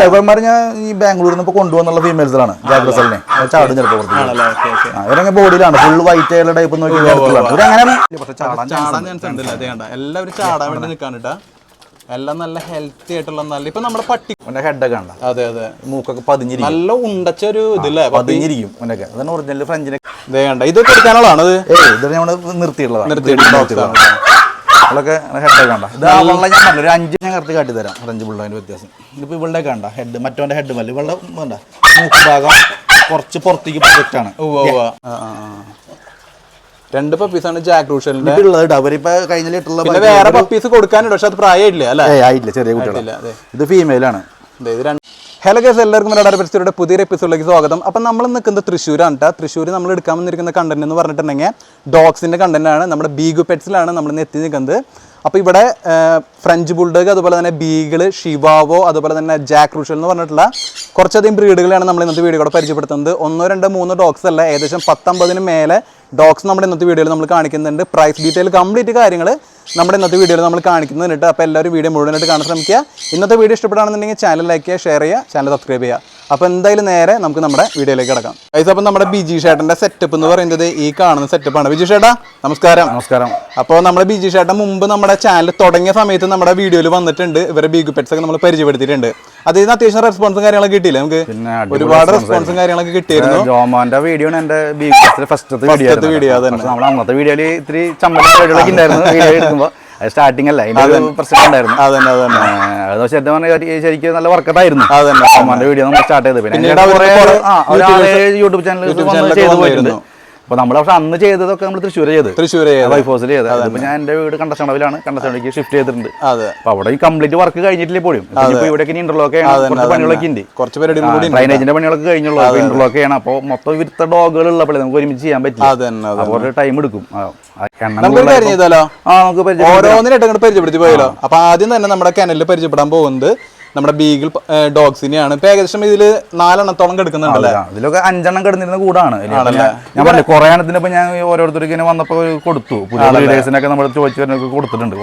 അല്ല ഇവന്മാർ ഞാൻ ഈ ബാംഗ്ലൂരിൽ നിന്ന് കൊണ്ടുവന്നുള്ള ഫീമെയിൽസിലാണ് ജാക്ക് റസലിനെ ചാടും ചിലപ്പോൾ ഇവരങ്ങനെ ബോഡിയിലാണ് ഫുൾ വൈറ്റ് ആയുള്ള ടൈപ്പ് നോക്കി എല്ലാവരും ചാടാൻ വേണ്ടി നിൽക്കാനിട്ടാ എല്ലാം നല്ല ഹെൽത്തി ആയിട്ടുള്ള നല്ല ഇപ്പൊ നമ്മുടെ പട്ടി ഹെഡൊക്കെ ഉണ്ട്. അതെ അതെ മൂക്കൊക്കെ പതിഞ്ഞിരിക്കും, നല്ല ഉണ്ടച്ച ഒരു ഇതില്ലേ പതിഞ്ഞിരിക്കും. അതാണ് ഒറിജിനൽ ഫ്രഞ്ചിനെ ഇത് കൊടുക്കാനുള്ളതാണ്. ഇത് നമ്മള് നിർത്തിയിട്ടുള്ളതാണ്. അതൊക്കെ ഹെഡൊക്കെ കണ്ട ഇത് വെള്ളം ഞാൻ പറഞ്ഞ ഒരു 5 ഞാൻ കറക്റ്റ് കാട്ടി തരാം. ഫ്രഞ്ച് ബുള്ളതിന്റെ വ്യത്യാസം ഇതിപ്പോ ഇവളുടെ കണ്ട ഹെഡ് മറ്റവന്റെ ഹെഡ് മല്ല വെള്ളം വേണ്ട മൂക്ക് ഭാഗം കുറച്ച് പുറത്തേക്ക് പ്രൊജക്റ്റ് ആണ്. രണ്ട് പപ്പീസാണ് ജാക്ക് റൂഷലിന്റെ ഉള്ളത്. അവരിപ്പോ കഴിഞ്ഞ ലിറ്ററുള്ള വേറെ പപ്പീസ് കൊടുക്കാനുണ്ട്, പക്ഷെ അത് പ്രായമില്ല അല്ലേ? ആയിട്ടില്ല, ചെറിയ കുട്ടികളല്ല. ഇത് ഫീമെയിൽ ആണ്. ഹലോ ഗൈസ്, എല്ലാവർക്കും മലയാള പരിസ്ഥിതിയുടെ പുതിയൊരു എപ്പിസോഡിലേക്ക് സ്വാഗതം. അപ്പം നമ്മൾ നിൽക്കുന്നത് തൃശ്ശൂരാണ് കേട്ടോ. തൃശ്ശൂർ നമ്മൾ എടുക്കാൻ വന്നിരിക്കുന്ന കണ്ടന്റ് എന്ന് പറഞ്ഞിട്ടുണ്ടെങ്കിൽ ഡോഗ്സിൻ്റെ കണ്ടന്റാണ്. നമ്മുടെ ബീഗു പെറ്റ്സിലാണ് നമ്മൾ ഇന്ന് എത്തി നിൽക്കുന്നത്. അപ്പോൾ ഇവിടെ ഫ്രഞ്ച് ബുൾഡോഗ്, അതുപോലെ തന്നെ ബീഗിള്, ഷിവാവോ, അതുപോലെ തന്നെ ജാക്ക് റൂഷൽ എന്ന് പറഞ്ഞിട്ടുള്ള കുറച്ചധികം ബ്രീഡുകളാണ് നമ്മൾ ഇന്നത്തെ വീഡിയോയുടെ പരിചയപ്പെടുത്തുന്നത്. 1, 2, 3 ഡോഗ്സ് അല്ല, ഏകദേശം 19 മേലെ ഡോഗ്സ് നമ്മുടെ ഇന്നത്തെ വീഡിയോയിൽ നമ്മൾ കാണിക്കുന്നുണ്ട്. പ്രൈസ് ഡീറ്റെയിൽ കംപ്ലീറ്റ് കാര്യങ്ങൾ നമ്മുടെ ഇന്നത്തെ വീഡിയോയിൽ നമ്മൾ കാണിക്കുന്നുണ്ട്. അപ്പോൾ എല്ലാവരും വീഡിയോ മുഴുവനായിട്ട് കാണാൻ ശ്രമിക്കുക. ഇന്നത്തെ വീഡിയോ ഇഷ്ടപ്പെടുകയാണെന്നുണ്ടെങ്കിൽ ചാനൽ ലൈക്ക് ചെയ്യുക, ഷെയർ ചെയ്യുക, ചാനൽ സബ്സ്ക്രൈബ് ചെയ്യുക. അപ്പോൾ എന്തായാലും നേരെ നമുക്ക് നമ്മുടെ വീഡിയോയിലേക്ക് കിടക്കാം. ഗൈസ്, അപ്പം നമ്മുടെ ബിജി ഷേട്ടൻ്റെ സെറ്റപ്പ് എന്ന് പറയുന്നത് ഈ കാണുന്ന സെറ്റപ്പാണ്. ബിജി ഷേട്ടാ നമസ്കാരം. നമസ്കാരം. അപ്പോൾ നമ്മുടെ ബിജി ഷേട്ടൻ മുമ്പ് നമ്മുടെ ചാനൽ തുടങ്ങിയ സമയത്ത് നമ്മുടെ വീഡിയോയിൽ വന്നിട്ടുണ്ട്. ഇവരെ ബീഗു പെറ്റ്സ് ഒക്കെ നമ്മൾ പരിചയപ്പെടുത്തിയിട്ടുണ്ട്. അതിൽ നിന്ന് അത്യാവശ്യം റെസ്പോൺസും കാര്യങ്ങളൊക്കെ കിട്ടിയില്ല, നമുക്ക് ഒരുപാട് റെസ്പോൺസും കാര്യങ്ങളൊക്കെ കിട്ടിയിരുന്നു. ജോമോന്റെ വീഡിയോ ആണ് എന്റെ ഫസ്റ്റത്തെ വീഡിയോ. നമ്മൾ അന്നത്തെ വീഡിയോയിൽ ഇത്തിരി ചമ്മലൊക്കെ ഉണ്ടായിരുന്നു. സ്റ്റാർട്ടിംഗ് അല്ല, അതിന്റെ പ്രശ്നം ഉണ്ടായിരുന്നു. ശരിക്കും നല്ല വർക്കട്ടായിരുന്നു ജോമോന്റെ വീഡിയോ നമ്മൾ സ്റ്റാർട്ട് ചെയ്തത്. പിന്നെ യൂട്യൂബ് ചാനൽ ചെയ്തു പോയിരുന്നു. അപ്പൊ നമ്മൾ പക്ഷെ അന്ന് ചെയ്തതൊക്കെ നമ്മൾ തൃശ്ശൂർ വൈഫോസിൽ ചെയ്ത്. അതിപ്പോ ഞാൻ എന്റെ വീട് കണ്ടച്ചണവിലാണ്, കണ്ടച്ചണവിലേക്ക് ഷിഫ്റ്റ് ചെയ്തിട്ടുണ്ട്. അപ്പൊ അവിടെ ഈ കംപ്ലീറ്റ് വർക്ക് കഴിഞ്ഞിട്ടില്ല പോലും. ഇവിടേക്ക് ഇന്റർലോക്ക് പണികളൊക്കെ ഉണ്ട്, കുറച്ച് ഡ്രൈനേജിന്റെ പണികളൊക്കെ കഴിഞ്ഞുള്ളൂ. ഇന്റർലോക്ക് ചെയ്യണം. അപ്പൊ മൊത്തം വിരുത്ത ഡോഗുകൾ ഉള്ളപ്പോൾ നമുക്ക് ഒരുമിച്ച് ചെയ്യാൻ പറ്റില്ല, അപ്പോൾ ടൈം എടുക്കും. ഓരോന്നിനായിട്ട് പരിചയപ്പെടുത്തി പോയല്ലോ. അപ്പൊ ആദ്യം തന്നെ നമ്മുടെ കനലിൽ പരിചയപ്പെടാൻ പോകുന്നത് നമ്മുടെ ബീഗിൾ ഡോഗ്സിനെയാണ്. ഇപ്പൊ ഏകദേശം ഇതില് 4 എണ്ണത്തോളം കിടക്കുന്നുണ്ടല്ലേ? ഇതിലൊക്കെ 5 എണ്ണം കിടന്നിരുന്ന കൂടാണ്. ഞാൻ പറഞ്ഞു കുറെ എണ്ണത്തിന് ഇപ്പൊ ഞാൻ ഓരോരുത്തർക്ക് ഇങ്ങനെ വന്നപ്പോ കൊടുത്തു. പുതിയ നമ്മൾ ചോദിച്ചവരൊക്കെ കൊടുത്തിട്ടുണ്ട്.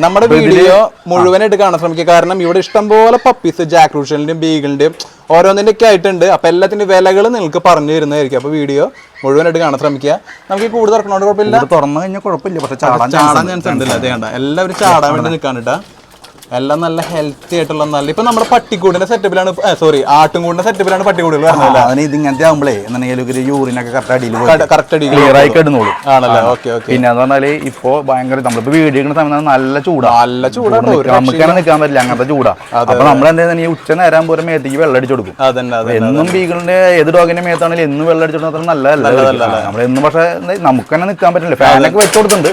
നമ്മുടെ വീഡിയോ മുഴുവനായിട്ട് കാണാൻ ശ്രമിക്കുക. കാരണം ഇവിടെ ഇഷ്ടംപോലെ പപ്പീസ് ജാക്ക് റൂഷലിന്റെയും ബീഗിളിന്റെയും ഓരോന്നിന്റെ ഒക്കെ ആയിട്ടുണ്ട്. അപ്പൊ എല്ലാത്തിന്റെ വിലകൾ നിങ്ങൾക്ക് പറഞ്ഞു തരുന്നതായിരിക്കും. അപ്പൊ വീഡിയോ മുഴുവനായിട്ട് കാണാൻ ശ്രമിക്കുക. നമുക്ക് കൂടുതൽ തുറക്കണോണ്ട് കുഴപ്പമില്ല, തുറന്നു കഴിഞ്ഞാൽ കുഴപ്പമില്ല, പക്ഷെ ചാടാൻ ചാൻസ് ഉണ്ടല്ലോ. അതേ കണ്ട എല്ലാവരും ചാടാൻ വേണ്ടി നിൽക്കാനിട്ടാ. എല്ലാം നല്ല ഹെൽത്തി ആയിട്ടുള്ള നല്ല ഇപ്പൊ നമ്മുടെ പട്ടിക്കൂടിന്റെ സെറ്റപ്പിലാണ്, സോറി ആട്ടുംകൂടിന്റെ സെറ്റപ്പിലാണ് പട്ടിക്കൂടുകൾ വരുന്നത്. ഇത് ഇങ്ങനത്തെ ആകുമ്പോഴേ യൂറിനൊക്കെ കറക്റ്റ് ക്ലിയർ ആയി കിടന്നോളൂ. ആണല്ലേ? Okay okay. പിന്നെ എന്ന് പറഞ്ഞാല് ഇപ്പൊ ഭയങ്കര നമ്മളിപ്പോ വീഡിയോ സമയത്ത് നല്ല ചൂടാണ്, നമുക്ക് നിൽക്കാൻ പറ്റില്ല, അങ്ങനത്തെ ചൂടാ. അപ്പൊ നമ്മൾ എന്താ ഈ ഉച്ച നേരം പോലെ മേത്തേക്ക് വെള്ളം അടിച്ചു കൊടുക്കും. എന്നും ബീഗിളിന്റെ ഏത് ഡോഗിന്റെ മേത്താണെങ്കിലും എന്നും വെള്ളം അടിച്ചു കൊടുത്താൽ നല്ലതല്ല. നമ്മളെന്നും പക്ഷെ നമുക്ക് തന്നെ നിൽക്കാൻ പറ്റില്ല, ഫാനൊക്കെ വെച്ചു കൊടുത്തിട്ടുണ്ട്.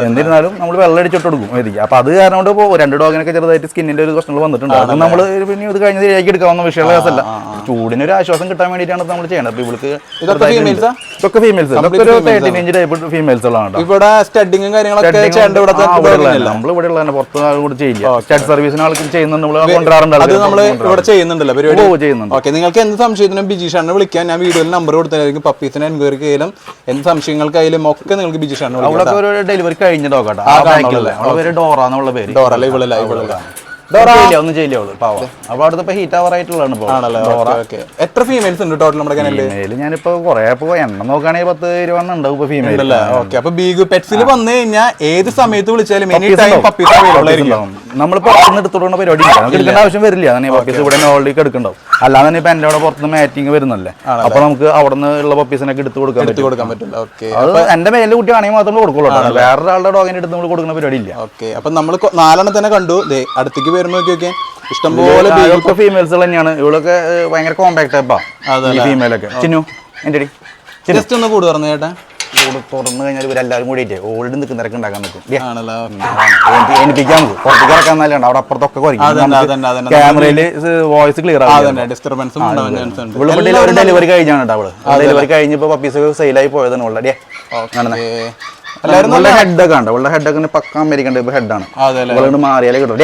എന്നിരുന്നാലും നമ്മൾ വെള്ളം അടിച്ചിട്ട് കൊടുക്കും മേത്തേക്ക്. അപ്പൊ അത് കാരണം കൊണ്ട് 2 ഡോഗിനൊക്കെ ചെറുതായിട്ട് സ്കിന്നിന്റെ ഒരു പ്രശ്നങ്ങൾ വന്നിട്ടുണ്ട്. അത് നമ്മൾ പിന്നെ ഇത് കഴിഞ്ഞ ശരിയാക്കി എടുക്കാവുന്ന വിഷയമുള്ള കേസല്ല. ചൂടിനൊരു ആശ്വാസം കിട്ടാൻ വേണ്ടിയിട്ടാണ് നമ്മൾ ചെയ്യണത്. അപ്പൊ ഇവൾക്ക് ഇതൊക്കെ ഫീമെയിൽസ്, 13 ഇഞ്ച് ടൈപ്പ് ഫീമെയിൽസുകളാണ്. ഇവിടെ സ്റ്റഡിങ്ങും കാര്യങ്ങളൊക്കെ നമ്മളിവിടെ ഉള്ള പുറത്ത് കൂടെ ചെയ്യില്ല. സ്റ്റഡ് സർവീസിന് ആൾക്ക് ചെയ്യുന്നുണ്ട്, നമ്മൾ കൊണ്ടുവരാറുണ്ട്. അത് നമ്മൾ ഇവിടെ ചെയ്യുന്നുണ്ടല്ലോ, പരിപാടി ചെയ്യുന്നുണ്ട്. ഓക്കെ, നിങ്ങൾക്ക് എന്ത് സംശയത്തിനും ബിജീഷാനെ വിളിക്കാൻ ഞാൻ വീഡിയോയിൽ നമ്പർ കൊടുത്തായിരിക്കും. പപ്പീസിനെ എൻക്വയറി ചെയ്യാനും എന്ത് സംശയങ്ങൾക്കായാലും ഒക്കെ നിങ്ങൾക്ക് ബിജീഷാനെ വിളിക്കാം. അവിടെ ഒരു ഡെലിവറി കഴിഞ്ഞ ഡോക്കാട്ടെ, അവളെ ഡോറ എന്നുള്ള പേര്. ഡോറ അല്ല, ഇവളല്ല ഒന്നും ചെയ്യില്ല അവള് പാവം. അപ്പൊ അവിടുത്തെ ഹീറ്റ് അവർ ആയിട്ടുള്ളതാണ്. എത്ര ഫീമെയിൽസ് ഉണ്ട് ടോട്ടൽ നമ്മുടെ കനലിൽ? ഞാനിപ്പോ കുറെ എണ്ണം നോക്കുകയാണെങ്കിൽ 10-20 ഉണ്ടാവും ഇപ്പൊ ഫീമെയിൽ. അപ്പൊ ബീഗു പെറ്റ്സിൽ വന്നു കഴിഞ്ഞാൽ ഏത് സമയത്ത് വിളിച്ചാലും നമ്മൾ പുറത്തുനിന്ന് എടുത്തോടുന്ന പരിപാടി എടുക്കേണ്ട ആവശ്യം വരില്ല. പപ്പീസ് ഇവിടെ ഓൾറെഡി എടുക്കണ്ടാവും. അല്ലാതെ തന്നെ ഇപ്പൊ എന്റെ അവിടെ പുറത്തുനിന്ന് മാറ്റിങ് വരുന്നല്ലേ, അപ്പൊ നമുക്ക് അവിടെ നിന്ന് ഉള്ള പപ്പീസിനൊക്കെ എടുത്ത് കൊടുക്കാൻ പറ്റില്ല. അത് എന്റെ മേലെ കുട്ടിയാണെങ്കിൽ മാത്രമേ കൊടുക്കുള്ളൂ, വേറൊരാളുടെ ഡോഗിന്റെ അടുത്ത് നമ്മൾ കൊടുക്കുന്ന പരിപാടി ഇല്ല. ഓക്കെ, അപ്പൊ നമ്മൾ 4 എണ്ണം തന്നെ കണ്ടു. അടുത്തേക്ക് വരുമ്പോ ഇഷ്ടംപോലെ ഫീമെയിൽസ് തന്നെയാണ്. ഇവളൊക്കെ ഭയങ്കര കോമ്പാക്ട് ടൈപ്പാ ഫീമെയിലൊക്കെ. ചിന്നു എന്റെ ജസ്റ്റ് ഒന്ന് കൂട് തുറന്നു ചേട്ടാ. തുറന്നു കഴിഞ്ഞാൽ ഇവരെല്ലാവരും കൂടിയിട്ട് ഓൾഡ് നിൽക്കുന്നവരൊക്കെ ഉണ്ടാക്കാൻ നിൽക്കും. എനിപ്പിക്കാൻ നോക്കും, പുറത്തേക്ക് ഇറക്കാൻ നല്ലതാണ്. അവിടെ അപ്പുറത്തൊക്കെ ക്യാമറയില് വോയിസ് ക്ലിയർ ആവും. ഒരു ഡെലിവറി കഴിഞ്ഞാണ് കേട്ടോ. അവള് ഡെലിവറി കഴിഞ്ഞപ്പോ പപ്പീസ് സെയിലായി പോയതാണ് ഓൾറെഡി. ഹെഡൊക്കെ ഉണ്ട്, അവളുടെ ഹെഡൊക്കെ പക്ക അമേരിക്കൻ ടൈപ്പ് ഹെഡാണ്. അവളോട് മാറിയാലേ കിട്ടും.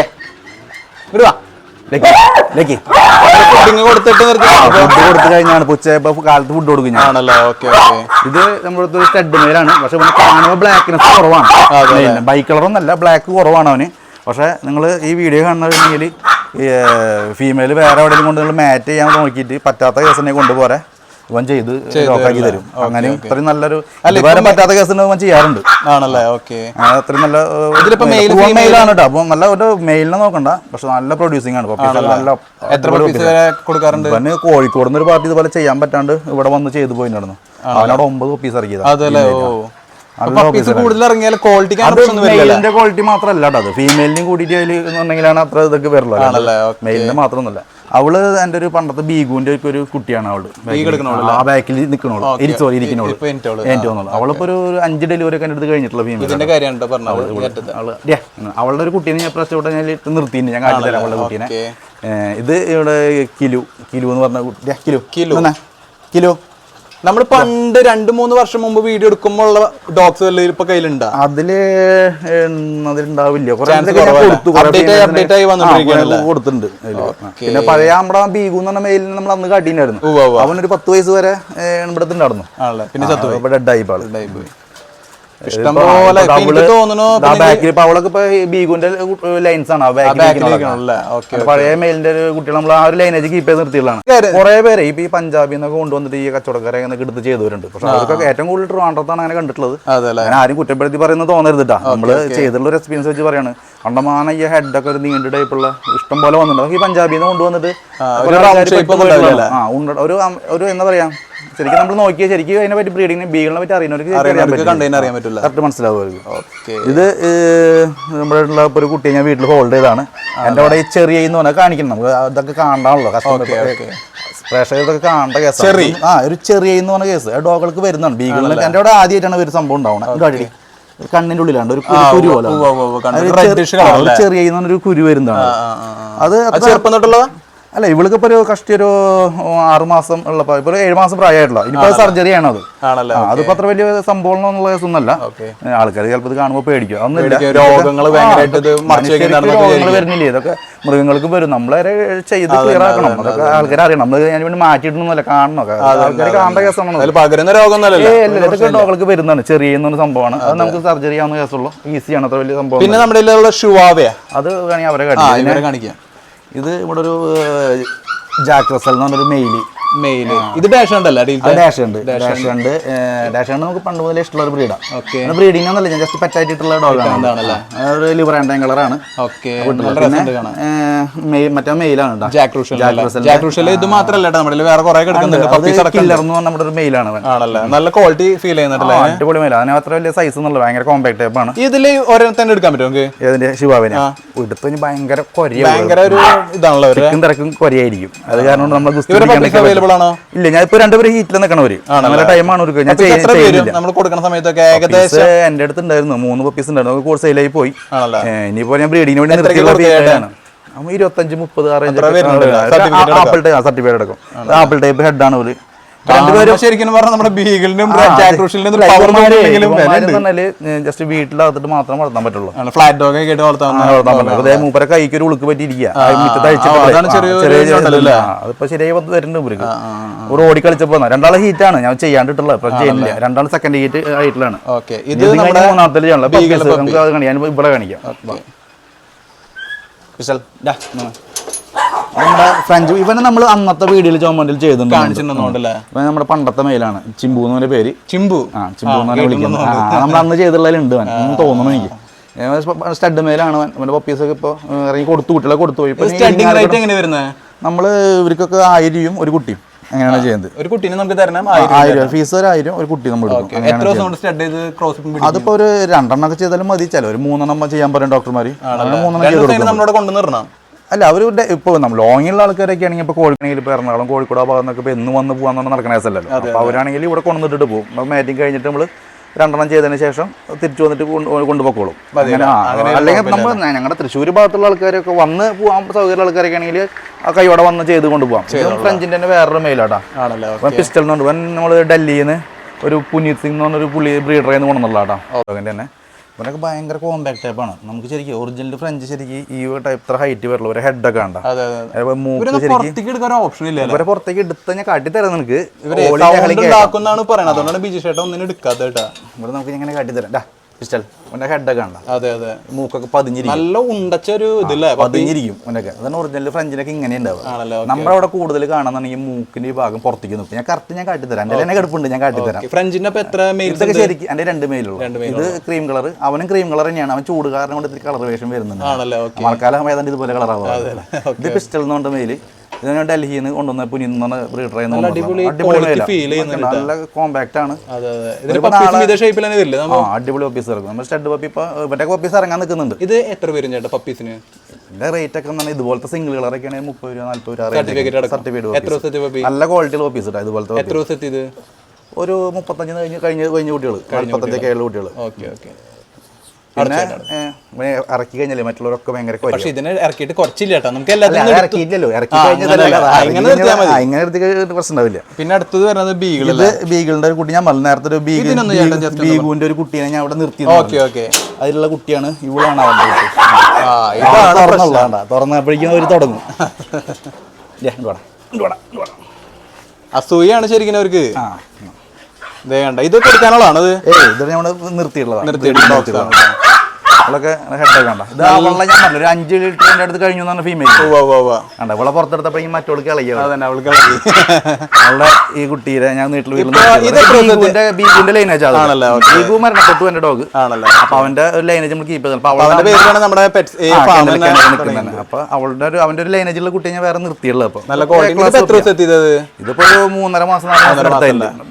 കൊടുത്തു കഴിഞ്ഞാണ് ഉച്ചയപ്പോ കാലത്ത് ഫുഡ് കൊടുക്കും. ഇത് നമ്മുടെ സ്റ്റഡ് മെയിലാണ്, പക്ഷെ കാണുമ്പോൾ ബ്ലാക്ക്നെസ് കുറവാണ്. ബൈക്ക് കളറൊന്നല്ല, ബ്ലാക്ക് കുറവാണ് അവന്. പക്ഷെ നിങ്ങൾ ഈ വീഡിയോ കാണുന്നുണ്ടെങ്കിൽ ഫീമെയിൽ വേറെ എവിടെയെങ്കിലും കൊണ്ട് നിങ്ങൾ മാറ്റ് ചെയ്യാൻ നോക്കിയിട്ട് പറ്റാത്ത കേസിനെ കൊണ്ടുപോരെ ഇവൻ ചെയ്ത് ലോക്കാക്കി തരും. അങ്ങനെ ഇത്രയും നല്ലൊരു പറ്റാത്ത കേസിന് ഇവൻ ചെയ്യാറുണ്ട്. ആണല്ലേ? ഓക്കെ. അത്രയും നല്ല മെയിലാണ് കേട്ടോ. അപ്പൊ നല്ല ഒരു മെയിലിനെ നോക്കണ്ട, പക്ഷെ നല്ല പ്രൊഡ്യൂസിംഗ് ആണ്. കൊടുക്കാറുണ്ട്. ഇവന് കോഴിക്കോട് നിന്ന് ഒരു പാർട്ടി ഇതുപോലെ ചെയ്യാൻ പറ്റാണ്ട് ഇവിടെ വന്ന് ചെയ്ത് പോയിട്ടുണ്ടായിരുന്നു. അവനോട് 9 പപ്പീസ് ഇറക്കിയത്. മെയിലിന്റെ ക്വാളിറ്റി മാത്രമല്ല കേട്ടോ, അത് ഫീമെയിലിനും കൂടിയിട്ട് അതിലുണ്ടെങ്കിലാണ് അത്ര ഇതൊക്കെ വരുള്ളൂ. മെയിലിന്റെ മാത്രമൊന്നുമല്ല. അവള് എന്റെ ഒരു പണ്ടത്തെ ബീഗുവിന്റെ ഒരു കുട്ടിയാണ്. അവള് ആ ബാക്കിൽ നിൽക്കണോളൂ, ഇരിക്കണോളൂ. അവളിപ്പോ ഒരു 5 ഡെലിവറി ഒക്കെ അടുത്ത് കഴിഞ്ഞിട്ടുള്ള ഫീമെയിൽ. അവളുടെ ഒരു കുട്ടീനെ ഞാൻ പ്രശ്നം ഞാൻ നിർത്തിയിട്ടുണ്ട്. ഞാൻ കാട്ടിത്തരാം അവളുടെ കുട്ടീനെ. ഇത് ഇവിടെ കിലു എന്ന് പറഞ്ഞ കിലു നമ്മൾ പണ്ട് 2-3 വർഷം മുമ്പ് വീഡിയോ എടുക്കുമ്പോൾ ഉള്ള ഡോഗ്സ് ഇപ്പൊ കയ്യിലുണ്ട്. അതിലുണ്ടാവില്ല, കൊടുത്തിട്ടുണ്ട്. പിന്നെ പഴയ നമ്മുടെ ബീഗു എന്ന് പറഞ്ഞ മെയിലിന് നമ്മൾ അന്ന് കാട്ടിണ്ടായിരുന്നു. അവനൊരു 10 വയസ്സ് വരെ ഇവിടെ ഉണ്ടായിരുന്നു. പിന്നെ ഡെഡായി പോയി. ബീഗുന്റെ ലൈൻസ് ആണ് പഴയ മെയിലിന്റെ കുട്ടികൾ നമ്മൾ ആ ഒരു ലൈനേജ് കീപ്പ് ചെയ്ത് നിർത്തിയുള്ളതാണ്. കുറെ പേര് ഈ പഞ്ചാബിൽ നിന്നൊക്കെ കൊണ്ടുവന്നിട്ട് ഈ കച്ചവടക്കാരെ എടുത്ത് ചെയ്തവരുണ്ട്. പക്ഷെ അവർക്കൊക്കെ ഏറ്റവും കൂടുതൽ ട്രിവാൻഡ്രത്താണ് അങ്ങനെ കണ്ടിട്ടുള്ളത്. ഞാൻ ആരും കുറ്റപ്പെടുത്തി പറയുന്നത് തോന്നരുതിട്ടാ, നമ്മള് ചെയ്തിട്ടുള്ള ഒരു എക്സ്പീരിയൻസ് വെച്ച് പറയാണ്. കണ്ടമാന ഈ ഹെഡൊക്കെ ഒരു നീണ്ട ടൈപ്പുള്ള ഇഷ്ടം പോലെ വന്നിട്ടുണ്ട്. ഈ പഞ്ചാബിൽ നിന്ന് കൊണ്ടുവന്നിട്ട് ഒരു എന്താ പറയാ, ശരിക്കും നമ്മൾ നോക്കിയാൽ ശരിക്കും അതിനെ പറ്റി ബ്രീഡിങ്ങിനെ ബീഗിളിനെ പറ്റി അറിയാൻ പറ്റില്ല, കറക്റ്റ് മനസ്സിലാവുമായിരിക്കും. ഇത് നമ്മുടെ ഒരു കുട്ടിയെ ഞാൻ വീട്ടിൽ ഹോൾഡ് ചെയ്താണ്. എൻ്റെ അവിടെ ഈ ചെറിയ എന്ന് പറഞ്ഞാൽ കാണിക്കണം, നമുക്ക് അതൊക്കെ കാണാണല്ലോ, പ്രേക്ഷകർക്ക് കാണേണ്ട കേസ്. ഒരു ചെറിയ എന്ന് പറഞ്ഞ കേസ് ഡോഗുകൾക്ക് വരുന്നുണ്ട്. ബീഗിളിന് എൻ്റെ അവിടെ ആദ്യമായിട്ടാണ് ഒരു സംഭവം ഉണ്ടാവണം. കണ്ണിന്റെ ഉള്ളിലാണ്ട് ഒരു കുരു പോലെ ചെറിയ ഒരു കുരു വരുന്നതാണ്. അത് ചെറുപ്പം തൊട്ടുള്ളതാ അല്ല, ഇവൾക്ക് ഇപ്പൊ ഒരു കഷ്ടി ഒരു 6 മാസം ഉള്ളപ്പോ ഇപ്പൊ 7 മാസം പ്രായമായിട്ടുള്ള ഇനിയിപ്പോ സർജറി ആണ്. അതിപ്പോ അത്ര വലിയ സംഭവം എന്നുള്ള കേസൊന്നല്ല. ആൾക്കാർ ചിലപ്പോൾ ഇത് കാണുമ്പോൾ പേടിക്കും. രോഗങ്ങൾ വരുന്നില്ലേ, ഇതൊക്കെ മൃഗങ്ങൾക്ക് വരും. നമ്മളെ ചെയ്ത് ക്ലിയർ ആക്കണം, അതൊക്കെ ആൾക്കാർ അറിയണം. നമ്മൾ ഞാൻ വേണ്ടി മാറ്റിയിട്ടൊന്നുമല്ല, കാണണം. ആൾക്കാർ കാണേണ്ട കേസാണ്. പകരുന്ന രോഗമൊന്നുമല്ല, ഇതൊക്കെ ഡോഗുകൾക്ക് വരുന്നതാണ്. ചെറിയ സംഭവമാണ്. അത് നമുക്ക് സർജറി ചെയ്യാവുന്ന കേസുള്ളൂ, ഈസിയാണ്, അത്ര വലിയ സംഭവം. പിന്നെ നമ്മുടെ അത് വേണമെങ്കിൽ അവരെ കാണിക്കാം. ഇത് ഇവിടെ ഒരു ജാക്ക് റസൽ എന്ന് പറഞ്ഞൊരു മെയില്. ഇത് ഡാഷ് ഉണ്ടല്ലോ, ഡാഷ് ഉണ്ട് നമുക്ക് പണ്ട് മുതലേ ഇഷ്ടമുള്ള ഒരു ബ്രീഡാണ്. ബ്രീഡിംഗ് ഒന്നല്ല, ഞാൻ ജസ്റ്റ് പെറ്റായിട്ടുള്ള ഡോഗാണ്. ഒരു ലിവർ ആൻഡ് കളറാണ്. മറ്റേ മെയിലാണ് ഇത് മാത്രമല്ല, നമ്മുടെ വേറെ കുറെ നമ്മുടെ ഒരു മെയിലാണ്. നല്ല ക്വാളിറ്റി ഫീൽ ചെയ്യുന്നുണ്ടല്ലോ, അടിപൊളി മെയിൽ. അതിന് അത്ര വലിയ സൈസ് എന്നുള്ള ഭയങ്കര കോമ്പാക്ട് ടൈപ്പ് ആണ്. ഇതിൽ ഒരെണ്ണം എടുക്കാൻ പറ്റും നമുക്ക്. ഏതിന്റെ ശിവാവിനെ എടുത്ത് ഭയങ്കര ഭയങ്കര ഒരു ഇതാണല്ലോ, തിരക്കും കൊരയായിരിക്കും. അത് കാരണം നമ്മൾ ഇല്ല, ഞാൻ ഇപ്പൊ 2 പേര് ഹീറ്റിൽ നിൽക്കണവര് നല്ല ടൈമാണ്. നമ്മൾ കൊടുക്കുന്ന സമയത്തൊക്കെ ഏകദേശം എന്റെ അടുത്ത് ഉണ്ടായിരുന്നു 3 പപ്പീസ് ഉണ്ടായിരുന്നു. കോഴ്സ് സെയിലായി പോയി. ഇനിയിപ്പോ ഞാൻ ബ്രീഡിങ്ങിന് വേണ്ടി നിർത്തിയുള്ള 25-30 സർട്ടിഫിക്കറ്റ് എടുക്കും. ആപ്പിൾ ടൈപ്പ് ഹെഡാണ് ഒരു. ശരിക്കും പറഞ്ഞാൽ നമ്മുടെ ബീഗിളിനും ജസ്റ്റ് വീട്ടിലകത്തിട്ട് മാത്രം വളർത്താൻ പറ്റുള്ളൂ. ഫ്ലാറ്റ് ഡോഗ് ഒക്കെ വളർത്താൻ മൂപ്പരെ കൈക്ക് ഒരു ഉളുക്ക് പറ്റിയിരിക്കുക. അതിപ്പോ ശരിയായി വരുന്നുണ്ട് ഇവർക്ക്. ഒരു ഓടി കളിച്ചപ്പോ 2 ഹീറ്റാണ് ഞാൻ ചെയ്യാണ്ടിട്ടുള്ളത്. ചെയ്യുന്നില്ല, 2 സെക്കൻഡ് ഹീറ്റ് ആയിട്ടുള്ളതാണ്. ഇത് 3-ാമത്തെ നമുക്ക് അത് കാണിക്കാം, ഇവിടെ കാണിക്കാം. നമ്മുടെ ഫ്രഞ്ച് ഇവനെ നമ്മൾ അന്നത്തെ വീഡിയോയിൽ ചോമണ്ടിൽ ചെയ്തിട്ടുണ്ടല്ലേ. നമ്മുടെ പണ്ടത്തെ മെയിലാണ്, ചിമ്പു എന്ന് പേര്. ചിമ്പു എന്ന് വിളിക്കുന്നത്. നമ്മൾ അന്ന് ചെയ്തിട്ടുള്ളതിലുണ്ട് എന്ന് തോന്നുന്നു എനിക്ക്. സ്റ്റഡ് മെയിലാണ്. അവന്റെ പപ്പീസൊക്കെ ഇപ്പൊ ഇറങ്ങി കൊടുത്തു, കുട്ടികളെ കൊടുത്തു പോയി. നമ്മള് ഇവർക്കൊക്കെ 1000 ഒരു കുട്ടിയും അങ്ങനെയാണ് ചെയ്യുന്നത്. ഒരു കുട്ടീനെ നമുക്ക് തരണം 1000 ഫീസ്, 1000 ഒരു കുട്ടി നമ്മൾ അതിപ്പോ ഒരു 2 ഒക്കെ ചെയ്താലും മതി. ചില ഒരു 3 ചെയ്യാൻ പറയും ഡോക്ടർമാര്. 3 അല്ല, അവർ ഇപ്പോൾ നമ്മൾ ലോങ്ങിലുള്ള ആൾക്കാരൊക്കെ ആണെങ്കിൽ ഇപ്പോൾ കോഴിക്കോട്, ഇപ്പോൾ എറണാകുളം, കോഴിക്കോട് ആ ഭാഗത്തൊക്കെ ഇപ്പോൾ എന്ന് വന്ന് പോകാൻ നടക്കുന്ന കേസല്ലല്ലോ. അപ്പോൾ അവരാണെങ്കിൽ ഇവിടെ കൊണ്ടുവന്നിട്ട് പോകും. അപ്പോൾ മാറ്റിങ് കഴിഞ്ഞിട്ട് നമ്മൾ 2 ചെയ്തതിന് ശേഷം തിരിച്ചു വന്നിട്ട് കൊണ്ടുപോയിക്കോളും. അല്ലെങ്കിൽ നമ്മൾ ഞങ്ങളുടെ തൃശ്ശൂർ ഭാഗത്തുള്ള ആൾക്കാരൊക്കെ വന്ന് പോകാൻ സൗകര്യമുള്ള ആൾക്കാരൊക്കെ ആണെങ്കിൽ ആ കൈയോടെ വന്ന് ചെയ്ത് കൊണ്ടുപോകാം. ഫ്രഞ്ചിന്റെ തന്നെ വേറൊരു മെയിലാട്ടാ, പിസ്റ്റൽ എന്ന് പറഞ്ഞു. നമ്മൾ ഡൽഹിയിൽ നിന്ന് ഒരു പുനീത് സിംഗ് എന്ന് പറഞ്ഞൊരു പുള്ളി ബ്രീഡറിൽ നിന്ന് കൊണ്ടുവന്നുള്ളതാട്ടാ. അതിൻ്റെ തന്നെ ഇവനൊക്കെ ഭയങ്കര കോമ്പാക്ട് ടൈപ്പാണ്. നമുക്ക് ശരിക്കും ഒറിജിനൽ ഫ്രഞ്ച് ശരിക്കും ഈ ടൈപ്പ് ഇത്ര ഹൈറ്റ് വരുള്ളൂ. ഒരു ഹെഡൊക്കെ ഉണ്ട്. ഇവരെ പുറത്തേക്ക് എടുത്ത് ഞാൻ കാട്ടിത്തരാം നിനക്ക്. ഇവിടെ നമുക്ക് ഇങ്ങനെ കാട്ടിത്തരാം. പിസ്റ്റൽ അവന്റെ ഹെഡൊക്കെ കണ്ട അതെ അതെ മൂക്കൊക്കെ പതിഞ്ഞിരിക്കും നല്ല ഉണ്ടച്ച ഒരു ഇതില്ലേ പതിഞ്ഞിരിക്കും അവനൊക്കെ അതാണ് ഒറിജിനൽ ഫ്രഞ്ചിനൊക്കെ ഇങ്ങനെ ഉണ്ടാവുക നമ്മളവിടെ കൂടുതൽ കാണാന്നുണ്ടെങ്കിൽ മൂക്കിന്റെ ഈ ഭാഗം പുറത്തേക്ക് നിൽക്കും ഞാൻ കറക്റ്റ് ഞാൻ കാട്ടിത്തരാം എന്റെ തന്നെ കിടപ്പുണ്ട് ഞാൻ കാട്ടിത്തരാം ഫ്രഞ്ചിന്റെ ഇതൊക്കെ ശരിക്കും എന്റെ 2 മെയിലുള്ളൂ ഇത് ക്രീം കളർ അവനും ക്രീം കളർ തന്നെയാണ് അവൻ ചൂട് കാരണം കൊണ്ട് കളർ വേഷം വരുന്നുണ്ട് മഴക്കാലം ഏതാണ്ട് ഇതുപോലെ കളറാവുക ഇത് പിസ്റ്റൽ എന്ന് പറഞ്ഞ മെയില് ഇത് ഞാൻ ഡൽഹിയിൽ നിന്ന് കൊണ്ടുവന്ന പുനിന്ന ബ്രീഡർ നല്ല കോമ്പാക്ട് ആണ് അടിപൊളി ഓഫീസ് ഇറക്കും നമ്മൾ സ്റ്റഡ് പപ്പി ഇപ്പൊ ഇവന്റെ ഓഫീസ് ഇറങ്ങാൻ നിൽക്കുന്നുണ്ട് ഇത് എത്ര പേരും ചേട്ടാ പപ്പീസിന് ഇതിന്റെ റേറ്റ് ഒക്കെ ഇതുപോലത്തെ സിംഗിൾ കളറൊക്കെ ആണെങ്കിൽ 30 രൂപ 40 രൂപ നല്ല ക്വാളിറ്റി ഓഫീസ് ഇട്ടാ ഇതുപോലത്തെ ഒരു 35 കഴിഞ്ഞ കുട്ടികൾ 45 കുട്ടികൾ പിന്നെ ഇറക്കി കഴിഞ്ഞാലേ മറ്റുള്ളവരൊക്കെ ഭയങ്കര പക്ഷെ ഇതിനെ ഇറക്കിയിട്ട് കുറച്ചില്ല കേട്ടോ നമുക്ക് ഇറക്കിയില്ലല്ലോ ഇറക്കി ഇങ്ങനെ പ്രശ്നം ഉണ്ടാവില്ല പിന്നെ അടുത്തത് വരുന്നത് ബീഗിൾ ഇത് ബീഗിളിന്റെ ഒരു കുട്ടി ഞാൻ പറഞ്ഞു നേരത്തെ ഒരു ബീഗുവിന്റെ ഒരു കുട്ടീനെ ഞാൻ അവിടെ നിർത്തി അതിലുള്ള കുട്ടിയാണ് ഇവളാണ് അവന്റെ തുറന്നപ്പോഴേക്കും അവര് തുടങ്ങും അസൂയാണ് ശരിക്കും അവർക്ക് ഇതൊക്കെ എടുക്കാനുള്ളതാണത് ഇത് നമ്മള് നിർത്തിയിട്ടുള്ളതാണ് അവളൊക്കെ ഹെഡൊക്കെ കണ്ട ഇത് ആ വെള്ളം ഞാൻ പറഞ്ഞു ഒരു 5 ലിറ്ററിന്റെ അടുത്ത് കഴിഞ്ഞു എന്നാണ് ഫീമെയിൽ കണ്ട അവളെ പുറത്തെടുത്തപ്പോഴേക്കും മറ്റോൾക്ക് ഇളകിയാണ് അവളുടെ ഈ കുട്ടീരെ ഞാൻ വീട്ടിൽ ബീഗുവിന്റെ ലൈനേജ് ആണല്ലോ ബീഗു മരണപ്പെട്ടു എന്റെ ഡോഗ് ആണല്ലോ അപ്പൊ അവന്റെ ഒരു ലൈനേജ് നമ്മൾ കീപ്പ് ചെയ്തത് അപ്പൊ അവന്റെ ഒരു ലൈനേജുള്ള കുട്ടിയെ ഞാൻ വേറെ നിർത്തിയുള്ളത് അപ്പൊ ഇതിപ്പോ ഒരു 3.5 മാസം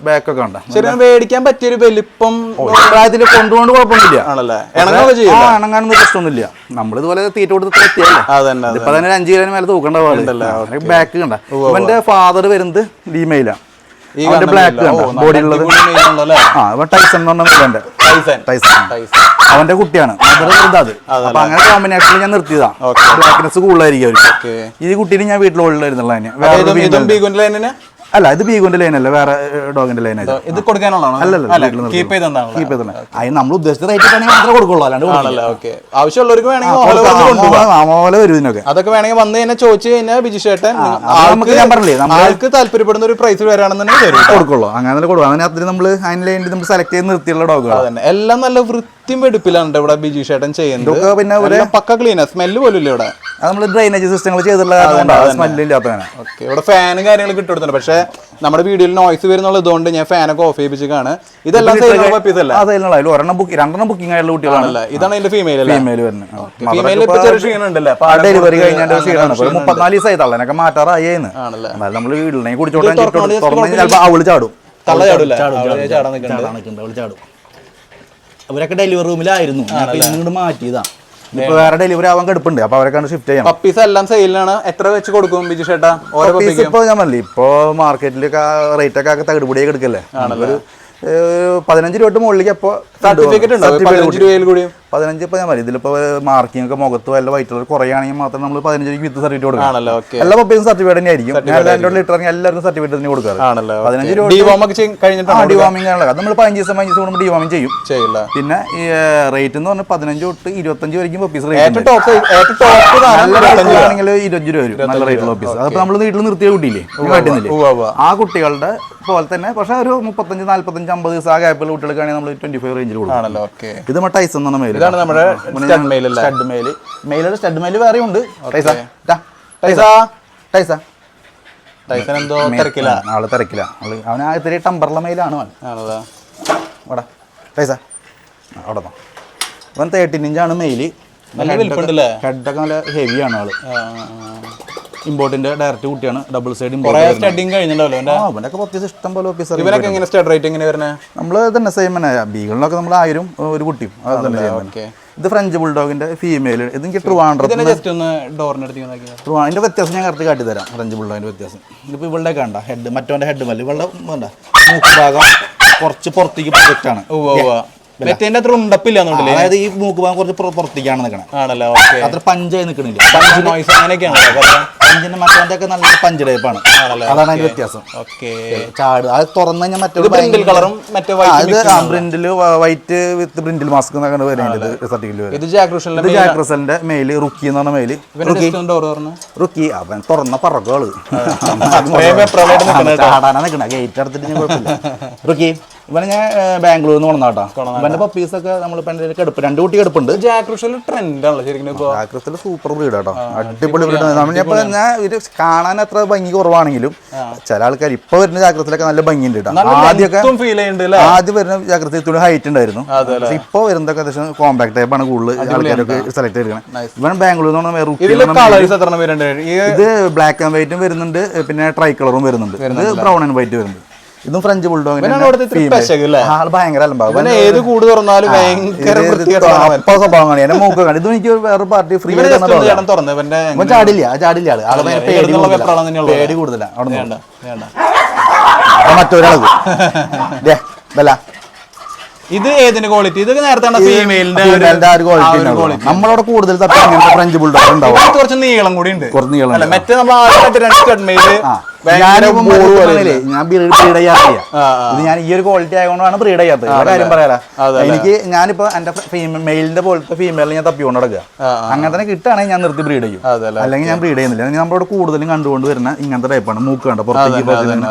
ബാക്കൊക്കെ ഉണ്ട് ശരി മേടിക്കാൻ പറ്റിയൊരു വലിപ്പം പ്രായത്തിൽ കൊണ്ടുകൊണ്ട് കുഴപ്പമൊന്നുമില്ല ആണല്ലേ ഇണങ്ങാനൊന്നും പ്രശ്നമൊന്നുമില്ല നമ്മളിതുപോലെ തീറ്റ കൊടുത്ത് എത്തിയല്ലേ ഇപ്പൊ തന്നെ 5 കിലോന് മേലെ തൂക്കേണ്ട പാടില്ല ബാക്ക് കണ്ട ഇവന്റെ ഫാദർ വരുന്നത് ഫീമെയിലാണ് അവന്റെ ബ്ലാക്ക് കണ്ട ബോഡിയുള്ളത് ടൈസൺ എന്ന് പറഞ്ഞ അവന്റെ കുട്ടിയാണ് അപ്പൊ അങ്ങനെ കോമ്പിനേഷനിൽ ഞാൻ നിർത്തിയതാ ബ്ലാക്ക്നെസ് കൂടുതലായിരിക്കും അവർക്ക് ഈ കുട്ടീനെ ഞാൻ വീട്ടിൽ ഉള്ളിലായിരുന്നുള്ള തന്നെ അല്ല ഇത് ബീഗുവിന്റെ ലൈൻ അല്ല വേറെ ഡോഗിന്റെ ലൈൻ ഇത് കൊടുക്കാനുള്ളതാണോ അത് നമ്മൾ ഉദ്ദേശിച്ച റേറ്റ് മാത്രമേ കൊടുക്കുള്ളൂ അല്ലാണ്ട് ആവശ്യമുള്ളവർക്ക് വേണമെങ്കിൽ അതൊക്കെ വേണമെങ്കിൽ വന്ന് കഴിഞ്ഞാൽ ചോദിച്ചു കഴിഞ്ഞാൽ ബിജു ചേട്ടൻ ഞാൻ പറഞ്ഞില്ലേ ആൾക്ക് താല്പര്യപ്പെടുന്ന ഒരു പ്രൈസ് വരാണെന്നുണ്ടെങ്കിൽ കൊടുക്കുള്ളൂ അങ്ങനെ കൊടുക്കും അതിനകത്ത് നമ്മൾ അതിന് വേണ്ടി നമ്മൾ സെലക്ട് ചെയ്ത് നിർത്തിയുള്ള ഡോഗുകൾ എല്ലാം നല്ല വൃത്തിയും വെടുപ്പിലാണ് ഇവിടെ ബിജു ചേട്ടൻ ചെയ്യുന്നത് പിന്നെ പക്ക ക്ലീനാ സ്മെല്ല് പോലും ഇല്ല ഇവിടെ നമ്മൾ ഡ്രൈനേജ് സിസ്റ്റങ്ങൾ ചെയ്തിട്ടുള്ള സ്മെല്ലില്ലാത്തതാണ് ഇവിടെ ഫാനും കാര്യങ്ങളൊക്കെ ഇട്ട് കൊടുത്തിട്ടുണ്ട് പക്ഷെ നമ്മുടെ വീഡിയോയിൽ നോയ്സ് വരുന്നുള്ള ഇതുകൊണ്ട് ഞാൻ ഫാനൊക്കെ ഓഫ് ചെയ്യിപ്പിച്ചാണ് ഇതെല്ലാം ഒരെണ്ണം രണ്ടെണ്ണം ബുക്കിംഗ് ആയുള്ള കുട്ടികളാണല്ലോ ഇതാണ് എന്റെ ഫീമെയിൽ ഡെലിവറി കഴിഞ്ഞാൽ 34 ദിവസമായി തള്ളനൊക്കെ മാറ്റാറായേന്ന് നമ്മൾ വീട്ടിൽ കുടിച്ചോട്ടെ അവള് ചാടും ചാടും അവരൊക്കെ ഡെലിവറി റൂമിലായിരുന്നു ഇങ്ങോട്ട് മാറ്റിയതാ ഇപ്പൊ വേറെ ഡെലിവറി ആവാൻ കിടപ്പുണ്ട് അപ്പൊ അവരൊക്കെ ഷിഫ്റ്റ് ചെയ്യാം പപ്പീസ് എല്ലാം സെയിലാണ് എത്ര വെച്ച് കൊടുക്കും ബിജു ചേട്ടാ ഇപ്പൊ ഞാൻ പറഞ്ഞില്ലേ ഇപ്പൊ മാർക്കറ്റിലൊക്കെ റേറ്റ് ഒക്കെ തകിടുപൊടിയൊക്കെ എടുക്കല്ലേ ഒരു 15 രൂപ മുകളിലേക്ക് അപ്പൊ സർട്ടിഫിക്കറ്റ് ഉണ്ടോ 15 രൂപയിൽ കൂടി 15 ഇപ്പൊ ഞാൻ പറയും ഇതിലിപ്പോ മാർക്കിംഗ് ഒക്കെ മുഖത്ത് വല്ല വൈറ്റ് കുറയാണെങ്കിൽ മാത്രം നമ്മൾ 15 രൂപയ്ക്ക് വിത്ത് സർട്ടിഫിക്കറ്റ് കൊടുക്കും എല്ലാ പപ്പീസും സർട്ടിഫിക്കറ്റ് തന്നെ ആയിരിക്കും ലിറ്റർ എല്ലാവർക്കും സർട്ടിഫിക്കറ്റ് തന്നെ കൊടുക്കാറ് 15 രൂപ ഡിവാമിംഗ് ആണല്ലോ അത് നമ്മൾ 15 ദിവസം കൂടുമ്പോൾ ഡിവാമിംഗ് ചെയ്യും പിന്നെ ഈ റേറ്റ് എന്ന് പറഞ്ഞാൽ 15 തൊട്ട് 25 വരെയും പപ്പീസ് റേറ്റ് ആണെങ്കിൽ 20 രൂപ വരും നല്ല റേറ്റുള്ള പപ്പീസ് അതിപ്പോ നമ്മൾ വീട്ടിൽ നിർത്തിയ കുട്ടിയില്ലേ കാട്ടുന്നില്ലേ ആ കുട്ടികളുടെ പോലെ തന്നെ പക്ഷെ ഒരു 35 45 50 ദിവസം ആ ഗ്യാപ്പിൽ കുട്ടികൾക്കാണെങ്കിൽ നമ്മൾ 25 റേഞ്ചിൽ കൊടുക്കും ഇത് ടൈസൺ എന്ന് പറഞ്ഞ സ്റ്റഡ് മെയിൽ വേറെ ഉണ്ട് ആള് തിരക്കില്ല അവന് ഇത്തിരി ടമ്പർല മെയിലാണ് അവിടെ 13 ഇഞ്ചാണ് മെയില് ഹെഡൊക്കെ നല്ല ഹെവിയാണ് ആള് ഇമ്പോർട്ടിന്റെ ഡയറക്റ്റ് കുട്ടിയാണ് ഡബിൾ സൈഡ് അവനൊക്കെ പപ്പീസ് ഇഷ്ടം പോലെ നമ്മള് തന്നെ സെയിം തന്നെ ബീഗിളിനൊക്കെ നമ്മൾ 1000 ഒരു കുട്ടിയും ഇത് ഫ്രഞ്ച് ബുൾഡോഗിന്റെ ഫീമെയിൽ ഇത് എനിക്ക് ട്രിവാൻഡ്രത്തിന്റെ വ്യത്യാസം ഞാൻ കറക്റ്റ് കാട്ടി തരാം ഫ്രഞ്ച് ബുൾഡോഗിന്റെ വ്യത്യാസം ഇതിപ്പോ ഇവളുടെ കണ്ട ഹെഡ് മറ്റവന്റെ ഹെഡ് മല്ല ഇവളുടെ മൂക്ക് ഭാഗം കുറച്ച് പുറത്തേക്ക് പ്രൊജക്റ്റ് ആണ് അതായത് ഈ മൂക്ക് ഭാഗം കുറച്ച് പുറത്തേക്കാണ് നിൽക്കണേ അത്ര പഞ്ചായി നിൽക്കണില്ല പഞ്ചിന്റെ മറ്റവന്റെ ഒക്കെ നല്ല പഞ്ച് ടൈപ്പാണ് അതാണ് അതിന്റെ വ്യത്യാസം ചാട് അത് തുറന്നു കഴിഞ്ഞാൽ മറ്റേ ബ്രിന്റില് വൈറ്റ് വിത്ത് ബ്രിന്റിൽ മാസ്ക് എന്നൊക്കെ വരുന്നത് സർട്ടിഫിക്കറ്റ് ജാക്രൂസലിന്റെ മെയില് റുക്കി എന്ന് പറഞ്ഞ മെയില് റുക്കി അവൻ തുറന്ന പറക്കുകള് ചാടാനാ നിൽക്കണ ഗേറ്റ് എടുത്തിട്ട് കുഴപ്പമില്ല റുക്കി ഇവനെ ഞാൻ ബാംഗ്ലൂരിൽ നിന്ന് കൊണ്ടാട്ടോ. ഇവന്റെ പപ്പീസൊക്കെ നമ്മളിപ്പോ എന്റെ കെടുപ്പ് 2 കുട്ടി കെടുപ്പുണ്ട്. ജാക്ക് റൂസൽ ട്രെൻഡ് ആണല്ലോ ശരിക്കും. ജാക്ക് റൂസൽ സൂപ്പർ ബ്രീഡ് കേട്ടോ, അടിപൊളി ബ്രീഡ്. നമ്മളിപ്പോ ഞാൻ ഇത് കാണാൻ അത്ര ഭംഗി കുറവാണെങ്കിലും ചില ആൾക്കാർ ഇപ്പൊ വരുന്ന ജാക്ക് റൂസലൊക്കെ നല്ല ഭംഗിയുണ്ട് കേട്ടോ. ആദ്യം വരുന്ന ജാക്ക് റൂസൽ ഇത്തിരി ഹൈറ്റ് ഉണ്ടായിരുന്നു. ഇപ്പൊ വരുന്നതൊക്കെ അത്യാവശ്യം കോമ്പാക്ട് ടൈപ്പ് ആണ് കൂടുതൽ ആൾക്കാരൊക്കെ സെലക്ട് ചെയ്തിരിക്കുന്നത്. ഇവൻ ബാംഗ്ലൂരിൽ നിന്ന് ഇത് ബ്ലാക്ക് ആൻഡ് വൈറ്റും വരുന്നുണ്ട്, പിന്നെ ട്രൈ കളറും വരുന്നുണ്ട്, ഇത് ബ്രൗൺ ആൻഡ് വൈറ്റ് വരുന്നുണ്ട്. ഇതും ഫ്രഞ്ച് ബുൾഡോഗ് ആള് ഭയങ്കര അലമ്പാവും. ഏത് കൂട് തുറന്നാലും സ്വഭാവം കാണി. എന്റെ മൂക്ക് കാണി. ഇതും എനിക്ക് വേറെ പാർട്ടി ഫ്രീ ചാടില്ല ചാടില്ല ആള്. ആള് പേടി കൂടുതലാണ്. അവിടെ മറ്റൊരാളത് ഇത് ഏതിന്റെ ക്വാളിറ്റി? ഇത് നേരത്തെ ഫീമെയിലിന്റെ ക്വാളിറ്റി. നമ്മളവിടെ കൂടുതൽ തപ്പി അങ്ങനത്തെ ഫ്രഞ്ച് ബുൾഡോഗ് ഉണ്ടാവും. കുറച്ച് നീളം കൂടി ഉണ്ട്. കുറച്ച് നീളം. മറ്റേ നമ്മൾ ഞാൻ ബ്രീഡ് ചെയ്യാറില്ല. ഇത് ഞാൻ ഈ ഒരു ക്വാളിറ്റി ആയതുകൊണ്ടാണ് ബ്രീഡ് ചെയ്യാത്തത്. കാര്യം പറയാല, എനിക്ക് ഞാനിപ്പോ എന്റെ മെയിലിന്റെ പോലത്തെ ഫീമെയിലിൽ ഞാൻ തപ്പിക്കൊണ്ട് നടക്കുക. അങ്ങനെ തന്നെ കിട്ടുകയാണെങ്കിൽ ഞാൻ നിർത്തി ബ്രീഡ് ചെയ്യും, അല്ലെങ്കിൽ ഞാൻ ബ്രീഡ് ചെയ്യുന്നില്ല. നമ്മളോട് കൂടുതലും കണ്ടുകൊണ്ട് വരുന്ന ഇങ്ങനത്തെ ടൈപ്പാണ്. മൂക്ക് കണ്ട പുറത്തേക്ക്.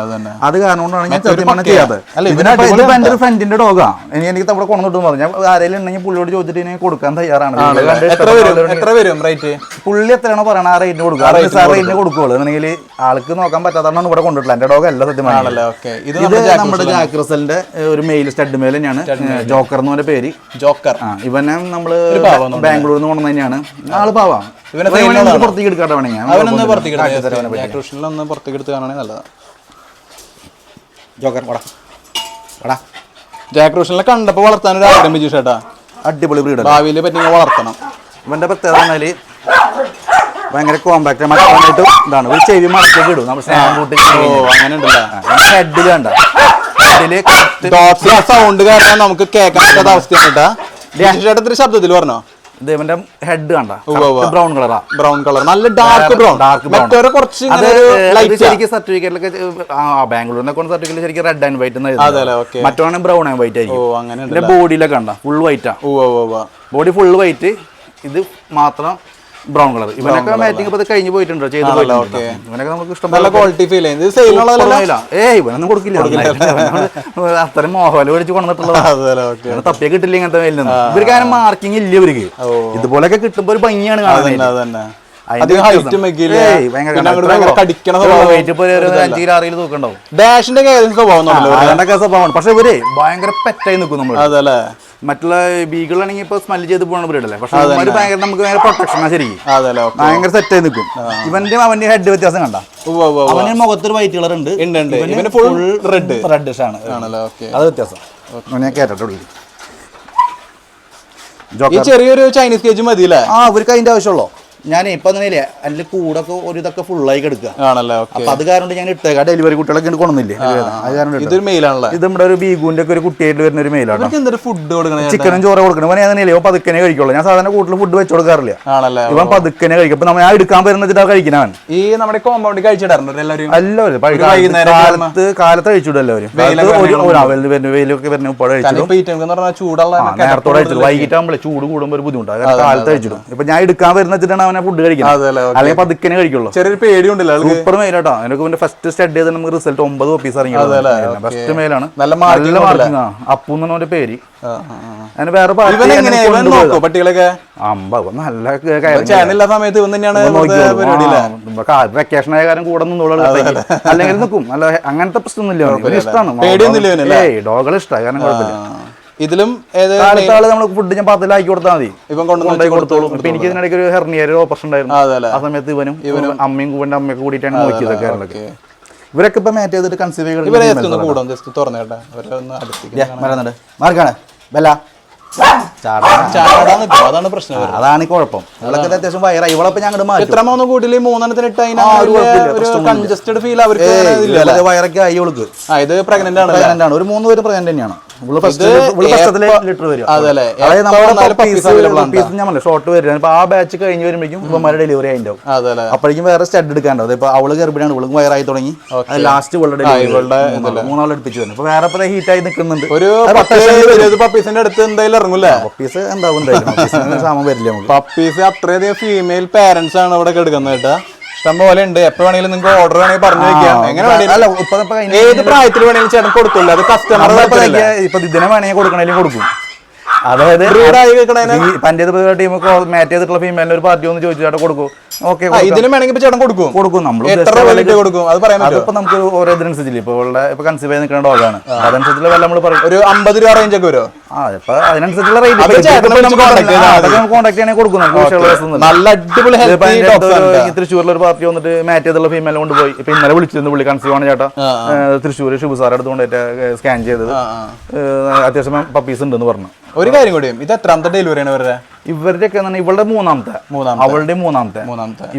അത് കാരണം കൊണ്ടാണ് ഞാൻ സത്യമാണ് ചെയ്യാത്തത്. ഇതിപ്പോ എന്റെ ഒരു ഫ്രണ്ടിന്റെ ഡോഗാണ്. എനിക്ക് അവിടെ കൊണ്ടുവിട്ടു പറഞ്ഞു. ആരെങ്കിലും ഉണ്ടെങ്കിൽ പുള്ളിയോട് ചോദിച്ചിട്ട് എനിക്ക് കൊടുക്കാൻ തയ്യാറാണ്. പുള്ളി എത്രയാണോ പറയണ ആ റേറ്റിന് കൊടുക്കുക. റേറ്റിന് കൊടുക്കുള്ളൂ. എന്നുണ്ടെങ്കിൽ ആൾക്ക് നോക്കാൻ പറ്റാത്തതാണ് ഇവിടെ കൊണ്ടിട്ടില്ല. എന്റെ ഡോഗ് അല്ല സത്യമാണ്. ഇത് നമ്മുടെ ജാക്ക് റസലിന്റെ ഒരു മെയിൽ സ്റ്റഡ് മെയിൽ തന്നെയാണ്. ജോക്കർ എന്ന് പറഞ്ഞ പേര്. ജോക്കർ. ഇവനെ നമ്മള് ബാംഗ്ലൂരിൽ നിന്ന് കൊണ്ടുവന്ന തന്നെയാണ്. ആള് പാവാം. പുറത്തേക്ക് എടുക്കാട്ടെ വേണമെങ്കിൽ അവനൊന്ന് പുറത്തേക്ക് എടുക്കുകയാണെങ്കിൽ നല്ലതാണ്. ജോക്കർ വടാ വടാ. ജാക്ക് റൂസലിനെ കണ്ടപ്പോ വളർത്താൻ ഒരു ആഗ്രഹം വെച്ചു ചേട്ടാ. അടിപൊളി ബ്രീഡ്. ഭാവിയിൽ പറ്റി വളർത്തണം. ഇവന്റെ പ്രത്യേകത പറഞ്ഞാല് ഭയങ്കര കോമ്പാക്ട്. മറ്റൊന്നായിട്ടും ഇതാണ്. ഒരു ചെവി മടക്കേക്ക് ഇടും. നമ്മൾ അങ്ങനെ ഉണ്ടല്ലോ. ഹെഡില് കണ്ട ഹെഡില് സൗണ്ട് കാരണം നമുക്ക് കേൾക്കാൻ പറ്റാത്ത അവസ്ഥയാണ് കേട്ടാ. ചേട്ടത്തിന് ശബ്ദത്തിൽ പറഞ്ഞോ. ഇത് ഇവന്റെ ഹെഡ് കണ്ട ബ്രൗൺ കളറാ. ബ്രൗൺ കളർ, നല്ല ഡാർക്ക് ബ്രൗൺ. മറ്റൊരു കുറച്ച് ശരിക്കും സർട്ടിഫിക്കറ്റിലൊക്കെ ബാംഗ്ലൂരിനെ കൊണ്ട് സർട്ടിഫിക്കറ്റ് ശരിക്കും റെഡ് ആൻഡ് വൈറ്റ്. മറ്റോണെ ബ്രൗൺ ആൻഡ് വൈറ്റ് ആയിരിക്കും. ഇതിന്റെ ബോഡിയിലൊക്കെ കണ്ട ഫുൾ വൈറ്റാ. ബോഡി ഫുൾ വൈറ്റ്, ഇത് മാത്രം ബ്രൗൺ കളർ. ഇവനൊക്കെ മാറ്റിംഗ് ഇപ്പൊ കഴിഞ്ഞു പോയിട്ടുണ്ടോ? ചെയ്ത് ഇവനൊക്കെ നമുക്ക് ഇഷ്ടംപോലെ ക്വാളിറ്റി ഫീൽ ചെയ്യുന്നത്. ഇവനൊന്നും കൊടുക്കില്ല. അത്രയും മോഹോല മേടിച്ച് കൊണ്ടിട്ടുള്ളത് തപ്പിയെ കിട്ടില്ല ഇങ്ങനത്തെ മേലിൽ നിന്ന്. ഇവർക്ക് അങ്ങനെ മാർക്കിംഗ് ഇല്ല ഇവർക്ക്. ഇതുപോലെയൊക്കെ കിട്ടുമ്പോ ഒരു ഭംഗിയാണ് കാണുന്നത്. സ്വഭാവമാണ്. പക്ഷെ ഇവര് ഭയങ്കര പെറ്റായി നിൽക്കും നമ്മൾ. അതല്ലേ മറ്റുള്ള ബീഗിളാണെങ്കിൽ ഇപ്പൊ സ്മെല് ചെയ്ത് പോകണ ബ്രീഡല്ലേ. പക്ഷെ ഭയങ്കര നമുക്ക് ഭയങ്കര പ്രൊട്ടക്ഷനാ ശരിക്കും. ഭയങ്കര സെറ്റായി നിൽക്കും. അവന്റെ ഹെഡ് വ്യത്യാസം കണ്ട. അവന് മുഖത്തൊരു വൈറ്റ് കളർ ഉണ്ട്. ഫുൾ റെഡ് ആണ്. അത് വ്യത്യാസം. ഞാൻ കേട്ടിട്ടുള്ളൂ. ചെറിയൊരു ചൈനീസ് കേജ് മതിയല്ലേ? അവർക്ക് അതിന്റെ ആവശ്യമുള്ളൂ. ഞാൻ ഇപ്പൊ തന്നെയില്ലേ അതിന്റെ കൂടൊക്കെ ഒരു ഇതൊക്കെ ഫുള്ളായി കിടക്കുക. അപ്പൊ അത് കാരണം ഞാൻ ഇട്ടേക്കാം. ഡെലിവറി കുട്ടികളൊക്കെ കൊണ്ടുവന്നില്ലേ. ഇത് നമ്മുടെ ഒരു ബീഗുവിന്റെ ഒക്കെ ഒരു കുട്ടിയായിട്ട് വരുന്ന ഒരു മെയിലാണ്. ഫുഡ് കൊടുക്കണം, ചിക്കനും ചോറ് കൊടുക്കണം. ഇവൻ ഏതായാലും പതുക്കനെ കഴിക്കുള്ളൂ. ഞാൻ സാധാരണ കൂടുതൽ ഫുഡ് വെച്ച് കൊടുക്കാറില്ല. ഇവൻ പതുക്കനെ കഴിക്കും. അപ്പൊ ഞാൻ എടുക്കാൻ വരുന്നിട്ടാ കഴിക്കുന്നവൻ. ഈ നമ്മുടെ കോമ്പൗണ്ട് കഴിച്ചിട്ടായിരുന്നു എല്ലാവരും. കാലത്ത് കഴിച്ചിടും എല്ലാവരും. വെയിലൊക്കെ വരുന്ന ഉപ്പാട് കഴിച്ചിടും. ചൂടുള്ള നേരത്തോടെ കഴിച്ചിടും. വൈകിട്ടാകുമ്പോഴേ ചൂട് കൂടുമ്പോൾ ഒരു ബുദ്ധിമുട്ടാണ്. കാലത്ത് കഴിച്ചിടും. ഇപ്പൊ ഞാൻ എടുക്കാൻ വരുന്നിട്ടാണ് ഫുഡ് കഴിക്കുന്നത്. അല്ലെങ്കിൽ പതുക്കനെ കഴിക്കുള്ളൂ. ചെറിയൊരു പേടിയുണ്ടല്ലോ. സൂപ്പർ മെയിലാട്ടോ. അതിനൊക്കെ ഫസ്റ്റ് സ്റ്റഡി ചെയ്ത് നമുക്ക് റിസൾട്ട് 9 കോപ്പീസ് ഇറങ്ങി. ഫസ്റ്റ് മെയിലാണ്. നല്ല മാർക്കിംഗ്. അപ്പു എന്നവന്റെ പേര്. അതിന് വേറെ പട്ടികളൊക്കെ നല്ല സമയത്ത് വെക്കേഷൻ ആയ കാര്യം കൂടെ നിന്നോളൂ. അല്ലെങ്കിൽ നിൽക്കും. നല്ല അങ്ങനത്തെ പ്രശ്നമൊന്നുമില്ല. ഇഷ്ടമാണ്. ഡോഗുകളെ ഇഷ്ടമാണ്. കാരണം കുഴപ്പമില്ല. ഇതിലും നമ്മൾ ഫുഡ് ഞാൻ പാത്രത്തിലാക്കി കൊടുത്താൽ മതി. ഇവൻ കൊണ്ടുപോയി കൊടുത്തോളും. ഇപ്പൊ എനിക്ക് ഇതിനിടയ്ക്ക് ഒരു ഹെർണിയർ ഓപ്പറേഷൻ ഉണ്ടായിരുന്നു. ആ സമയത്ത് ഇവനും അമ്മയും കൂടെ അമ്മയൊക്കെ കൂടിയിട്ടാണ് നോക്കിയതൊക്കെ. ഇവരൊക്കെ ഇപ്പൊ മാറ്റ് ചെയ്തിട്ട് കൺസീവ് മാർക്കാണ് ബെല്ല. അതാണ് പ്രശ്നം. അതാണ് കുഴപ്പം. ഇവളൊക്കെ അത്യാവശ്യം വയറായി. ഇവളെ ഞങ്ങൾ എത്രമാണെന്ന് കൂട്ടില് 3 ഇട്ട് കൺജസ്റ്റഡ് ഫീൽ അവർക്ക് വയറൊക്കെ ആയി. ഇവൾക്ക് ഇത് പ്രഗ്നന്റ് ആണ്. ഒരു 3 പേര് പ്രഗ്നന്റ് തന്നെയാണ്. ഷോർട്ട് വരും. ആ ബാച്ച് കഴിഞ്ഞ് വരുമ്പോഴേക്കും ഇവന്മാരുടെ ഡെലിവറി ആയിട്ടുണ്ടാവും. അപ്പോഴേക്കും വേറെ സ്റ്റഡ് എടുക്കാണ്ടാവും. ഇപ്പൊ അവള് ഗർഭിണിയാണ്. ഇവൾക്ക് വയറായി തുടങ്ങി. ലാസ്റ്റ് ഇവളുടെ 3 അടുപ്പിച്ചു വന്നു. അപ്പൊ വേറെ ഹീറ്റ് ആയി നിൽക്കുന്നുണ്ട്. ഒരു പപ്പീസിന്റെ അടുത്ത് എന്തായാലും ഇറങ്ങൂല്ലേ? പപ്പീസ് എന്താവും സാമം വരില്ല. പപ്പീസ് അത്രയധികം ഫീമെയിൽ പാരന്റ്സ് ആണ് ഇവിടെ കിടക്കുന്നത് കേട്ടാ. ഇഷ്ടം പോലെ ഉണ്ട്. എപ്പോ വേണമെങ്കിലും നിങ്ങൾക്ക് ഓർഡർ വേണമെങ്കിൽ പറഞ്ഞു വെക്കാം. എങ്ങനെ വേണമെങ്കിലും ഏത് പ്രായത്തിൽ വേണമെങ്കിലും ചേട്ടൻ കൊടുക്കില്ല. അത് കസ്റ്റമർ ഇപ്പൊ ഇതിനെ വേണമെങ്കിൽ കൊടുക്കണേലും കൊടുക്കും. അതായത് പഞ്ചായത്ത് ടീം മാറ്റ് ചെയ്തിട്ടുള്ള ഫീമെയിലിന് ഒരു പാർട്ടി ഒന്ന് ചോദിച്ചാൽ കൊടുക്കും. ഓക്കെ, ഇതിനും വേണമെങ്കിൽ ചേട്ടൻ കൊടുക്കും. നമ്മൾ കൊടുക്കും. അത് പറയാൻ അതിപ്പോ നമുക്ക് ഓരോ ഇതിനനുസരിച്ചില്ല. ഇപ്പൊ ഇപ്പൊ കൺസീവ് ചെയ്ത് നിൽക്കുന്ന ഡോഗാണ്, അതനുസരിച്ചുള്ള വില നമ്മൾ പറയും. ഒരു 50 രൂപ റേഞ്ച് ഒക്കെ വരും. ഇപ്പൊ അതിനനുസരിച്ചുള്ള റേറ്റ് കോൺടാക്ട് ചെയ്യാൻ കൊടുക്കും. നല്ല അടിപൊളി തൃശ്ശൂരിൽ ഒരു പാർട്ടി വന്നിട്ട് മാറ്റ് ചെയ്തുള്ള ഫീമെയിൽ കൊണ്ടുപോയി. ഇപ്പൊ ഇന്നലെ വിളിച്ചിരുന്നു, പുള്ളി കൺസീവ് ആണ് ചേട്ടാ, തൃശ്ശൂർ ഷിബു സാർ അടുത്ത് കൊണ്ടിട്ട് സ്കാൻ ചെയ്തത്, അത്യാവശ്യം പപ്പീസ് ഉണ്ടെന്ന് പറഞ്ഞു. ഒരു കാര്യം കൂടിയും, ഇത് എത്രാമത്തെ ഡെലിവറി ആണ് ഇവരുടെ? ഇവരുടെയൊക്കെ ഇവളുടെ മൂന്നാമത്തെ, അവളുടെ മൂന്നാമത്തെ,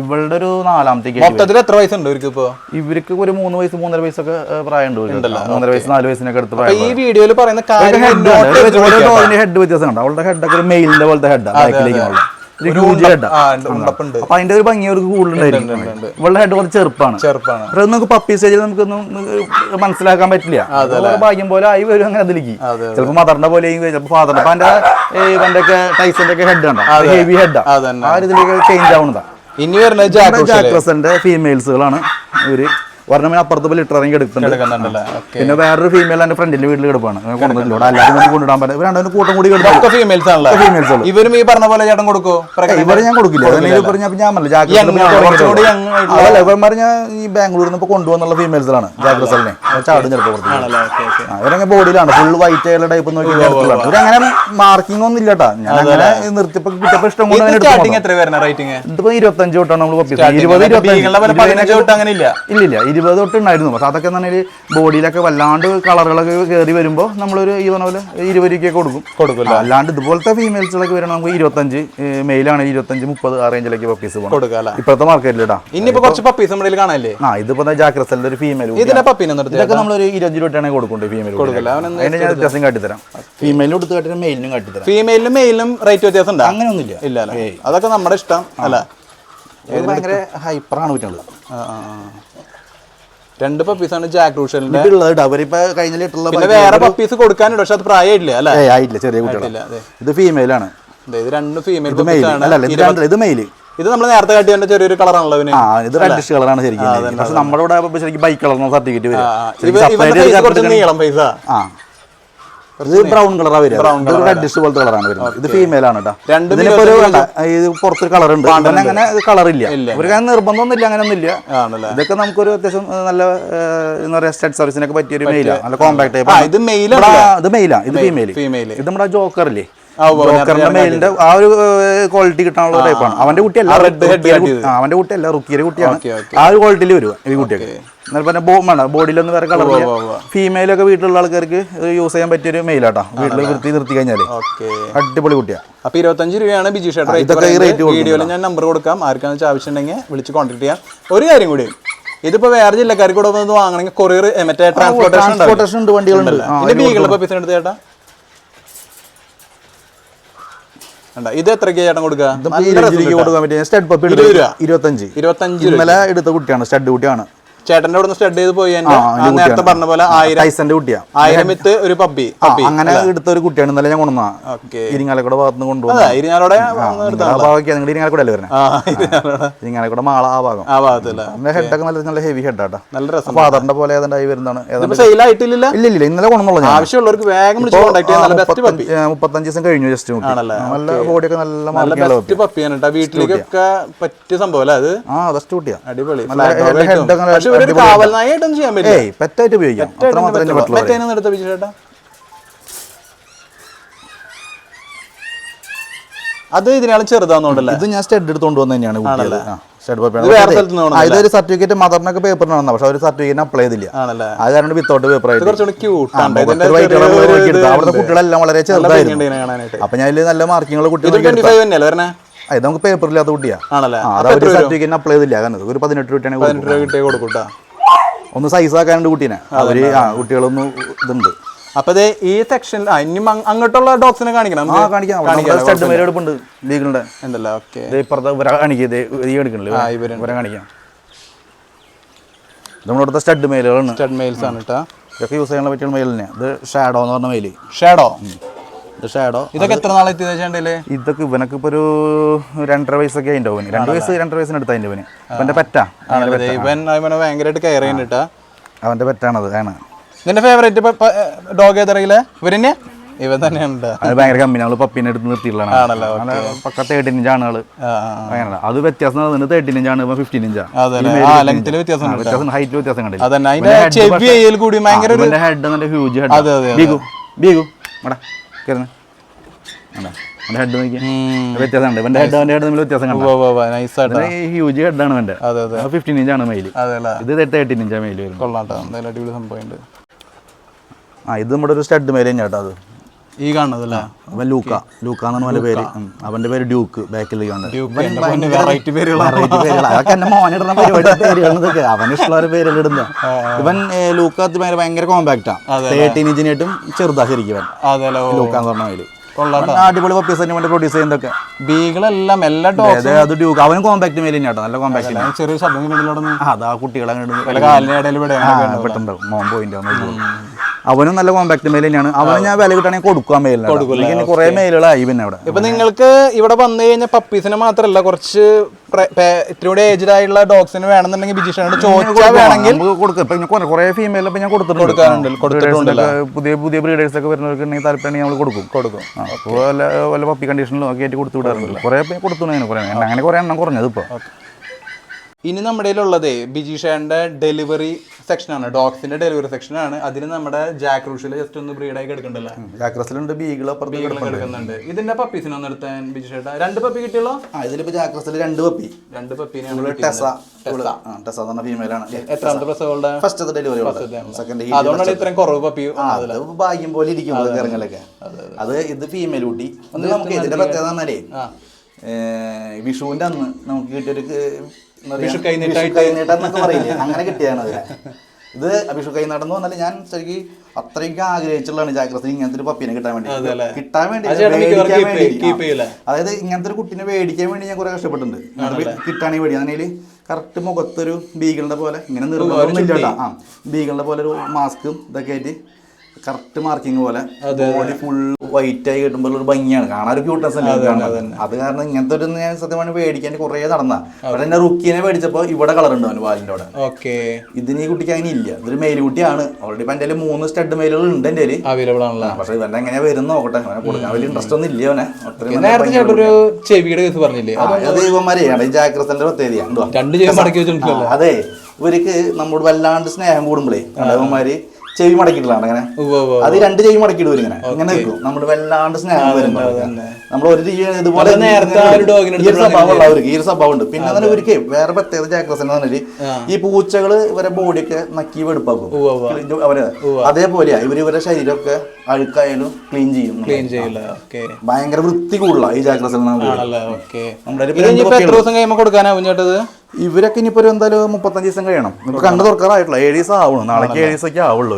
ഇവളുടെ ഒരു 4ാമത്തേക്ക്. മൊത്തത്തിൽ എത്ര വയസ്സുണ്ട് ഇവർക്ക്? ഇപ്പൊ ഇവർക്ക് ഒരു 3 വയസ്സ് 3.5 വയസ്സൊക്കെ പ്രായമുണ്ട്. 3.5 വയസ്സ് 4 വയസ്സിനൊക്കെ അടുത്ത് പ്രായം. ഈ വീഡിയോയിൽ പറയുന്ന ഹെഡ് വ്യത്യാസം ഉണ്ട്. അവളുടെ ഹെഡൊക്കെ ഒരു മെയിലിന്റെ പോലത്തെ ഹെഡ്, ബാക്കിലേക്കുള്ള അപ്പൊ അതിന്റെ ഒരു ഭംഗി അവർക്ക് കൂടുതലുണ്ടായിരിക്കും. ഇവളുടെ ഹെഡ് കുറച്ച് ചെറുപ്പാണ്. നമുക്ക് പപ്പി സ്റ്റേജിൽ നമുക്കൊന്നും മനസ്സിലാക്കാൻ പറ്റില്ല. ഭാഗ്യം പോലെ ആയി വരും അങ്ങനെ അതിലേക്ക്. ചിലപ്പോ മദറിന്റെ പോലെ ചിലപ്പോ ഫാദറിന്റെ. അപ്പൊ എന്റെ ഒക്കെ ടൈസന്റെ ഒക്കെ ഹെഡ് കണ്ടോ, ഹെവി ഹെഡ്. ആ ഇതിലേക്ക് ചേഞ്ച് ആവുന്നതാ. ഇനി വരുന്നത് ജാക്രസന്റെ ഫീമെയിൽസുകളാണ് ഇവര്. ഒരെണ്ണം അപ്പുറത്ത് ലിറ്റർ ഇറങ്ങി എടുക്കുന്നുണ്ട്. പിന്നെ വേറൊരു ഫീമെയിൽ എന്റെ ഫ്രണ്ടിന്റെ വീട്ടിൽ കിടപ്പാണ്. എല്ലാവരും കൊണ്ടിടാൻ പറ്റില്ല. രണ്ടും കൂട്ടം കൂടി ഫീമെയിൽസ്. ഇവരും ഈ പറഞ്ഞ പോലെ ചേട്ടൻ കൊടുക്കോ? ഇവരെ ഞാൻ കൊടുക്കില്ല. പറഞ്ഞ ഈ ബാംഗ്ലൂരിൽ നിന്ന് കൊണ്ടുവന്നുള്ള ഫീമെയിൽസാണ് ജാഗ്രസലിനെ. ചാടും ചിലപ്പോൾ ഇവരങ്ങനെ ബോഡിയിലാണ് ഫുൾ വൈറ്റ് ആയുള്ള ടൈപ്പ് നോക്കി. ഇവരങ്ങനെ മാർക്കിംഗ് ഒന്നും ഇല്ലട്ടാ. ഞാൻ അങ്ങനെ നിർത്തിയപ്പോ കിട്ടപ്പോ ഇഷ്ടം കൊണ്ട് ഇതിപ്പോ 25 തൊട്ടാണ് നമ്മൾ 20 തൊട്ട് ഉണ്ടായിരുന്നു. പക്ഷെ അതൊക്കെ എന്ന് പറഞ്ഞാൽ ബോഡിയിലൊക്കെ വല്ലാണ്ട് കളറുകളൊക്കെ കയറി വരുമ്പോൾ നമ്മളൊരു ഈ പറഞ്ഞ പോലെ 20 രൂപയ്ക്കൊക്കെ കൊടുക്കും. അല്ലാണ്ട് ഇതുപോലത്തെ ഫീമെയിൽസിലൊക്കെ വരണം നമുക്ക് 25, മെയിലാണ് 25, 30 ആ റേഞ്ചിലേക്ക് പപ്പീസ് കൊടുക്കാം ഇപ്പോഴത്തെ മാർക്കറ്റിലിടാ. ഇനിയിപ്പോ കുറച്ച് പപ്പീസ് നമ്മുടെ കാണാല്ലേ? ഇതിപ്പോ ജാഗ്രസലിന്റെ ഒരു ഫീമെയിൽ. ഇതൊക്കെ നമ്മളൊരു 20 രൂപയാണെങ്കിൽ കൊടുക്കുന്നുണ്ട്. ഫീമെയിൽ അതിന്റെ ഞാൻ വ്യത്യാസം കാട്ടിത്തരാം. ഫീമെയിലും എടുത്ത് കാട്ടിത്തരാം, മെയിലിനും കാട്ടിത്തരാം. ഫീമെയിലും മെയിലും റേറ്റ് വ്യത്യാസം ഉണ്ടോ? അങ്ങനെയൊന്നുമില്ല. ഇല്ല, അതൊക്കെ നമ്മുടെ ഇഷ്ടം അല്ല. ഭയങ്കര ഹൈപ്പറാണ് പറ്റുള്ളത്. 2 പപ്പീസാണ് ജാക്ക് റൂഷലിന്റെ. വേറെ പപ്പീസ് കൊടുക്കാനുണ്ട്, പക്ഷെ അത് പ്രായമില്ല അല്ലേ? ആയിട്ടില്ല, ചെറിയ കുട്ടികളല്ല. ഇത് ഫീമെയിലാണ്. ഇത് 2 ഫീമെയിൽ. ഇത് മെയില്. ഇത് നമ്മൾ നേരത്തെ കാട്ടിയ ചെറിയൊരു കളറാണല്ലോ. ഇത് റെഡിഷ് കളറാണ് ശരിക്കും. പക്ഷെ നമ്മുടെ ഇവിടെ ശരിക്കും ബൈക്ക് കളർ സർട്ടിഫിക്കറ്റ് വരും. നീളം പൈസ. ഇത് ബ്രൗൺ കളറാ വരിക. റെഡിഷ് പോലത്തെ കളറാണ് വരുന്നത്. ഇത് ഫീമെയിൽ ആണ് കേട്ടോ. ഇത് പുറത്തൊരു കളർ ഉണ്ട്. അങ്ങനെ കളറില്ല. ഇവർക്ക് നിർബന്ധമൊന്നുമില്ല, അങ്ങനെ ഒന്നുമില്ല. ഇതൊക്കെ നമുക്കൊരു അത്യാവശ്യം നല്ല എന്താ പറയാ സ്റ്റഡ് സർവീസിനൊക്കെ പറ്റിയൊരു മെയിലാണ്. നല്ല കോമ്പാക്ട് ടൈപ്പ്. ഇത് മെയിലാ. ഇത് ഫീമെയിൽ. ഇത് നമ്മുടെ ജോക്കർ ഇല്ലേ, ജോക്കറിന്റെ മെയിലിന്റെ ആ ഒരു ക്വാളിറ്റി കിട്ടാനുള്ള ടൈപ്പാണ്. അവന്റെ കുട്ടിയല്ല, അവന്റെ കുട്ടിയല്ല, റുക്കിയുടെ കുട്ടിയാണ്. ആ ഒരു ക്വാളിറ്റിയിൽ വരുക ഈ കുട്ടിയൊക്കെ. ബോഡിയിലൊന്നും വേറെ കളറില്ല. ഫീമെയിലൊക്കെ വീട്ടിലുള്ള ആൾക്കാർക്ക് യൂസ് ചെയ്യാൻ പറ്റിയൊരു മെയിലാട്ടോ. വീട്ടിൽ വൃത്തി നിർത്തി കഴിഞ്ഞാല് അടിപൊളി കുട്ടിയാണ്. അപ്പൊ 25 രൂപയാണ് ബിജു ഷേട്ടർ. ഇതൊക്കെ വീഡിയോയിൽ ഞാൻ നമ്പർ കൊടുക്കാം. ആർക്കാണെന്ന് വെച്ചാൽ ആവശ്യം ഉണ്ടെങ്കിൽ വിളിച്ച് കോൺടാക്ട് ചെയ്യാം. ഒരു കാര്യം കൂടി, ഇതിപ്പോ വേറെ ജില്ലക്കാർക്ക് കൂടെ ഒന്ന് വാങ്ങണമെങ്കിൽ കൊറിയർ മറ്റേ ട്രാൻസ്പോർട്ടേഷൻ ഉണ്ട്, വണ്ടികളുണ്ട്. പപ്പീസിന് എടുത്ത് ചേട്ടാ. ഇത് എത്രയ്ക്ക് ചേട്ടൻ കൊടുക്കുക? 25 ഇന്നലെ എടുത്ത കുട്ടിയാണ്, സ്റ്റഡ് കുട്ടിയാണ്. ചേട്ടന്റെ അവിടെ സ്റ്റഡ് ചെയ്ത് പോയി. നേരത്തെ പറഞ്ഞ പോലെ 1000 വിത്ത് ഒരു പപ്പി. അങ്ങനെ എടുത്ത ഒരു കുട്ടിയാണ് ഇന്നലെ ഞാൻ കൊണ്ടുവന്ന. ഇരിങ്ങാലക്കുട ഭാഗത്ത് കൊണ്ടുപോകുന്നത്. ഇരിങ്ങാലക്കുട അല്ലേ വരുന്നത്? ഇരിങ്ങാലക്കുട മാള ആ ഭാഗം. ഹെഡൊക്കെ നല്ല ഹെവി ഹെഡാട്ടാ. നല്ല രസം. ഫാദറിന്റെ പോലെ ഏതാണ്ട് ആയി വരുന്നതാണ്. സെയിലായിട്ടില്ല? ഇല്ല, ഇന്നലെ കൊണ്ടുവന്നുള്ളൂ. ആവശ്യമുള്ളവർക്ക് വേഗം 35 ദിവസം കഴിഞ്ഞു. ജസ്റ്റ് നല്ല ബോഡിയൊക്കെ നല്ല പപ്പിയാണ് കേട്ടോ. വീട്ടിലേക്കൊക്കെ പറ്റിയ സംഭവം അല്ലേ അത്? ബെസ്റ്റ് കുട്ടിയാ. അടിപൊളി. കാവൽനായായിട്ടൊന്നും ചെയ്യാൻ പറ്റില്ല. പെറ്റായിട്ട് ഉപയോഗിക്കാം. അത് ഇതിനാളും ചെറുതാന്നുണ്ടല്ലോ. ഇത് ഞാൻ സ്റ്റഡ് എടുത്തോണ്ട് വന്നു തന്നെയാണ്. ഇതൊരു സർട്ടിഫിക്കറ്റ് മദറിനൊക്കെ പേപ്പറിനാണ്, പക്ഷെ ഒരു സർട്ടിഫിക്കറ്റ് അപ്ലൈ ചെയ്തില്ല. അത് കാരണം വിത്തൗട്ട് പേപ്പർ ആയിട്ട് അവിടുത്തെ കുട്ടികളെല്ലാം വളരെ ചെറുതായിരുന്നു. അപ്പൊ ഞാൻ നല്ല മാർക്കിങ്ങുള്ള കുട്ടികൾ. അത് നമുക്ക് പേപ്പറില്ലാത്ത കുട്ടിയാ. സർട്ടിഫിക്കറ്റ് അപ്ലൈ ചെയ്തില്ല. കാരണം ഒരു 18 രൂപയാണ് കൊടുക്കൂട്ടാ. ഒന്ന് സൈസ് ആക്കാനുണ്ട് കുട്ടീനെ. അവര് കുട്ടികളൊന്നും ഇതുണ്ട്. അപ്പൊ ഈ സെക്ഷനിൽ ഇനി അങ്ങോട്ടുള്ള ഡോഗ്സിനെ കാണിക്കണം. സ്റ്റഡ് മേലെടുപ്പുണ്ട് ലീഗിളുടെ. എന്തല്ല ഓക്കെ. ഇപ്പുറത്തെ കാണിക്കാം. നമ്മളിവിടുത്തെ സ്റ്റഡ് മെയിലുകളാണ്. സ്റ്റഡ് മെയിൽസ് ആണ് കേട്ടോ. ഇതൊക്കെ യൂസ് ചെയ്യാൻ പറ്റിയ മെയിൽ തന്നെയാണ്. ഇത് ഷാഡോ എന്ന് പറഞ്ഞ മെയിൽ. Shadow shadow. ഇതൊക്കെ എത്ര നാളെ എത്തിയതല്ലേ? ഇതൊക്കെ ഇവനൊക്കെ ഇപ്പൊ ഒരു 2.5 വയസ്സൊക്കെ അതിൻ്റെ അവന് 2 വയസ്സിനടുത്ത് അതിൻ്റെ ഇവന് ഇവന്റെ പെറ്റാ. ഇവൻ ഭയങ്കരമായിട്ട് കെയർ ചെയ്യുന്നുണ്ട്. അവന്റെ പെറ്റാണത്. ആണ് നിന്റെ ഫേവറേറ്റ് ഡോഗ് ഏതറിയില്ലേ? ഇവരെന്നെ ഇവൻ തന്നെയാണ്. അത് ഭയങ്കര കമ്പനി. നമ്മള് പപ്പീനെ എടുത്ത് നിർത്തിയിട്ടുള്ളതാണ്. പക്ക 13 ഇഞ്ച് ആണുകള്. അങ്ങനെ അത് വ്യത്യാസം 13 ഇഞ്ചാണ്, 15 ഇഞ്ചാണ്. വ്യത്യാസം ഹൈറ്റിൽ വ്യത്യാസം കണ്ടില്ല. ഹെഡ് നല്ല ഹ്യൂജ് ഹെഡ്. ബീഗു ബീഗു മടാ കയറുന്ന ഹെഡ് നോക്കി വ്യത്യാസം ഉണ്ട്. ഇവന്റെ ഹെഡ് അവന്റെ ഹെഡ് തമ്മിൽ വ്യത്യാസം കണ്ടു. ഹ്യൂജ് ഹെഡാണ് അവന്റെ. 15 ഇഞ്ചാണ് മെയില്. ഇത് 13 ഇഞ്ചാണ് മെയില് വരുന്നത്. കൊള്ളാട്ടോ, എന്തായാലും അടിപൊളി സംഭവമുണ്ട്. ഇത് നമ്മുടെ ഒരു സ്റ്റഡ് മേലെ തന്നെയാട്ടോ. അത് ഈ കാണുന്നതല്ലേ? അവൻ ലൂക്ക എന്നാണ് അവന്റെ പേര്. അവന്റെ പേര് ഡ്യൂക്ക്. ബാക്കിൽ അതൊക്കെ എന്റെ മോനിടുന്ന പരിപാടി. അവന് ഇഷ്ടമുള്ള പേരുകൾ ഇടുന്ന ഇവൻ ലൂക്ക ഭയങ്കര കോമ്പാക്റ്റാ. 13 ഇഞ്ചിനായിട്ടും ചെറുതാ ശരിക്കും അവൻ ലൂക്ക എന്ന് പറഞ്ഞ പേര്. അടിപൊളി പപ്പീസ് തന്നെ പ്രൊഡ്യൂസ് ചെയ്യുന്നതൊക്കെ. ബീഗിളെല്ലാം എല്ലാ അത് ഡ്യൂക്ക്. അവനും കോമ്പാക്ട് മേലെ തന്നെയാട്ടോ. നല്ല കോമ്പാക്ട്. ചെറിയ ശബ്ദം അതാ കുട്ടികളെ പെട്ടെന്ന് മോൻ പോയിന്റ്. അവനും നല്ല കോമ്പാക്ട് മെയിൽ തന്നെയാണ്. അവന് ഞാൻ വില കിട്ടാണെങ്കിൽ കൊടുക്കാൻ മെയിലാണ്. കുറെ മെയിലുകളായി പിന്നെ അവിടെ. ഇപ്പൊ നിങ്ങൾക്ക് ഇവിടെ വന്നു കഴിഞ്ഞാൽ പപ്പീസിന് മാത്രമല്ല, കുറച്ച് ഇത്തിരി ഏജ്ഡ് ആയിട്ടുള്ള ഡോഗ്സിന് വേണമെന്നുണ്ടെങ്കിൽ ബിജീഷനോട് ചോദിച്ചാൽ വേണമെങ്കിൽ കൊടുക്കും. കുറെ ഫീമെയിൽ ഞാൻ കൊടുത്തിട്ടുണ്ട്. പുതിയ ബ്രീഡേഴ്സ് ഒക്കെ വരുന്നവർക്ക് താല്പര്യം നമ്മൾ കൊടുക്കും. അപ്പോൾ വല്ല പപ്പി കണ്ടീഷനിലും ഒക്കെ ആയിട്ട് കൊടുത്തു വിടാറുണ്ട്. കുറെ കൊടുത്തു. അങ്ങനെ കുറെ എണ്ണം കുറഞ്ഞത് ഇപ്പൊ. ഇനി നമ്മുടെ കയ്യിലുള്ളത് ബിജീഷന്റെ ഡെലിവറി സെക്ഷനാണ്, ഡോഗ്സിന്റെ ഡെലിവറി സെക്ഷനാണ്. അതിന് നമ്മുടെ ജാക്ക് റൂഷിൽ ജസ്റ്റ് ഒന്ന് ബ്രീഡായി എടുക്കണ്ടല്ലോ. ജാക്ക് റസിലുണ്ട്, ബീഗിൾ എടുക്കുന്നുണ്ട്. ഇതിന്റെ പപ്പീസിനൊന്ന് എടുത്താൻ ബിജീഷേട്ടാ 2 പപ്പി കിട്ടിയല്ലോ. ഇതിലിപ്പോ ജാക്ക് റസിൽ 2 പപ്പി. 2 പപ്പീനെ ഫീമെയിലാണ്. എത്രാമത്തെ പ്രസവങ്ങളുടെ? First delivery. അതുകൊണ്ടാണ് ഇത്രയും കുറവ് പപ്പി. ഭാഗ്യം പോലെ ഇരിക്കും ഇറങ്ങലൊക്കെ. അത് ഇത് ഫീമെയിൽ കുട്ടി. ഒന്ന് നമുക്ക് ഇതിന്റെ പ്രത്യേകത പറഞ്ഞാലേ വിഷുവിന്റെ അന്ന് നമുക്ക് കിട്ടിയൊരു കൈനീട്ടന്നൊക്കെ പറയില്ലേ, അങ്ങനെ കിട്ടിയാണ് അത്. ഇത് വിഷു കൈനീട്ടം എന്ന് പറഞ്ഞാൽ ഞാൻ ശരിക്കും അത്രയ്ക്ക് ആഗ്രഹിച്ചുള്ളതാണ് ജാക്ക് റസൽ ഇങ്ങനത്തെ ഒരു പപ്പീനെ കിട്ടാൻ വേണ്ടി. അതായത് ഇങ്ങനത്തെ ഒരു കുട്ടീനെ മേടിക്കാൻ വേണ്ടി ഞാൻ കുറെ കഷ്ടപ്പെട്ടിട്ടുണ്ട്. കിട്ടാണെങ്കിൽ വേണ്ടി അതിൽ കറക്റ്റ് മുഖത്തൊരു ബീഗിളിന്റെ പോലെ ഇങ്ങനെ നിർമ്മാണം ഇല്ല. ബീഗിളിന്റെ പോലെ ഒരു മാസ്കും ഇതൊക്കെ ആയിട്ട് കറക്റ്റ് മാർക്കിങ് പോലെ ബോഡി ഫുൾ വൈറ്റ് ആയി കിട്ടുമ്പോൾ ഒരു ഭംഗിയാണ് കാണാൻ, ഒരു ക്യൂട്ട്നെസ് അല്ലേ. അത് കാരണം ഇങ്ങനത്തെ ഒരു ഞാൻ സത്യമാണ് മേടിക്കാൻ കുറെ നടന്ന. അവിടെ എന്നെ റുക്കീനെ മേടിച്ചപ്പോ ഇവിടെ കളർ ഉണ്ട് അവന് വാലിന്റെ അവിടെ. ഇതിന് ഈ കുട്ടിക്ക് അങ്ങനെ ഇല്ല. ഇതൊരു മെയിൽ കുട്ടിയാണ്. ഓൾറെഡി ഇപ്പൊ എന്റെ 3 സ്റ്റഡ് മെയിലുകൾ ഉണ്ട് എന്റെ അവൈലബിൾ ആണല്ലോ. പക്ഷെ ഇവന്റെ എങ്ങനെ വരും നോക്കട്ടെ. അവനെ കൊടുക്കാൻ വലിയ ഇൻട്രസ്റ്റ് ഒന്നും ഇല്ല അവനെ. അത് ഇവന്മാരെയാണ് ജാക്ക് റസലിന്റെ പ്രത്യേകത. അതെ, ഇവർക്ക് നമ്മോട് വല്ലാണ്ട് സ്നേഹം കൂടുമ്പോഴേ ഇവന്മാര് ചെവി മടക്കിയിട്ടാണ് അങ്ങനെ. അത് 2 ചെവി മടക്കിയിട്ട് വരും ഇങ്ങനെ ഇങ്ങനെ നിൽക്കും. നമ്മള് വല്ലാണ്ട് സ്നേഹം വരുമ്പോ നമ്മൾ ഒരു ഇതുപോലെ ഈ ഒരു സ്വഭാവം ഉണ്ട്. പിന്നെ തന്നെ ഒരിക്കലും വേറെ പ്രത്യേകത ജാക്ക് റസൽ എന്ന് പറഞ്ഞാല് ഈ പൂച്ചകള് ഇവരെ ബോഡിയൊക്കെ നക്കി വെടുപ്പാക്കും അവര്. അതേപോലെയാ ഇവരെ ശരീരമൊക്കെ അഴുക്കായാലും ക്ലീൻ ചെയ്യും. ഭയങ്കര വൃത്തി കൂടുതലാ ഈ ജാക്ക് റസൽ. ഇവരൊക്കെ ഇനിയിപ്പോ എന്തായാലും 35 ദിവസം കഴിയണം. ഇപ്പൊ കണ്ടു തുറക്കാറായിട്ടുള്ള 7 ദിവസം ആവണം. നാളേക്ക് 7 ദിവസമൊക്കെ ആവുള്ളൂ.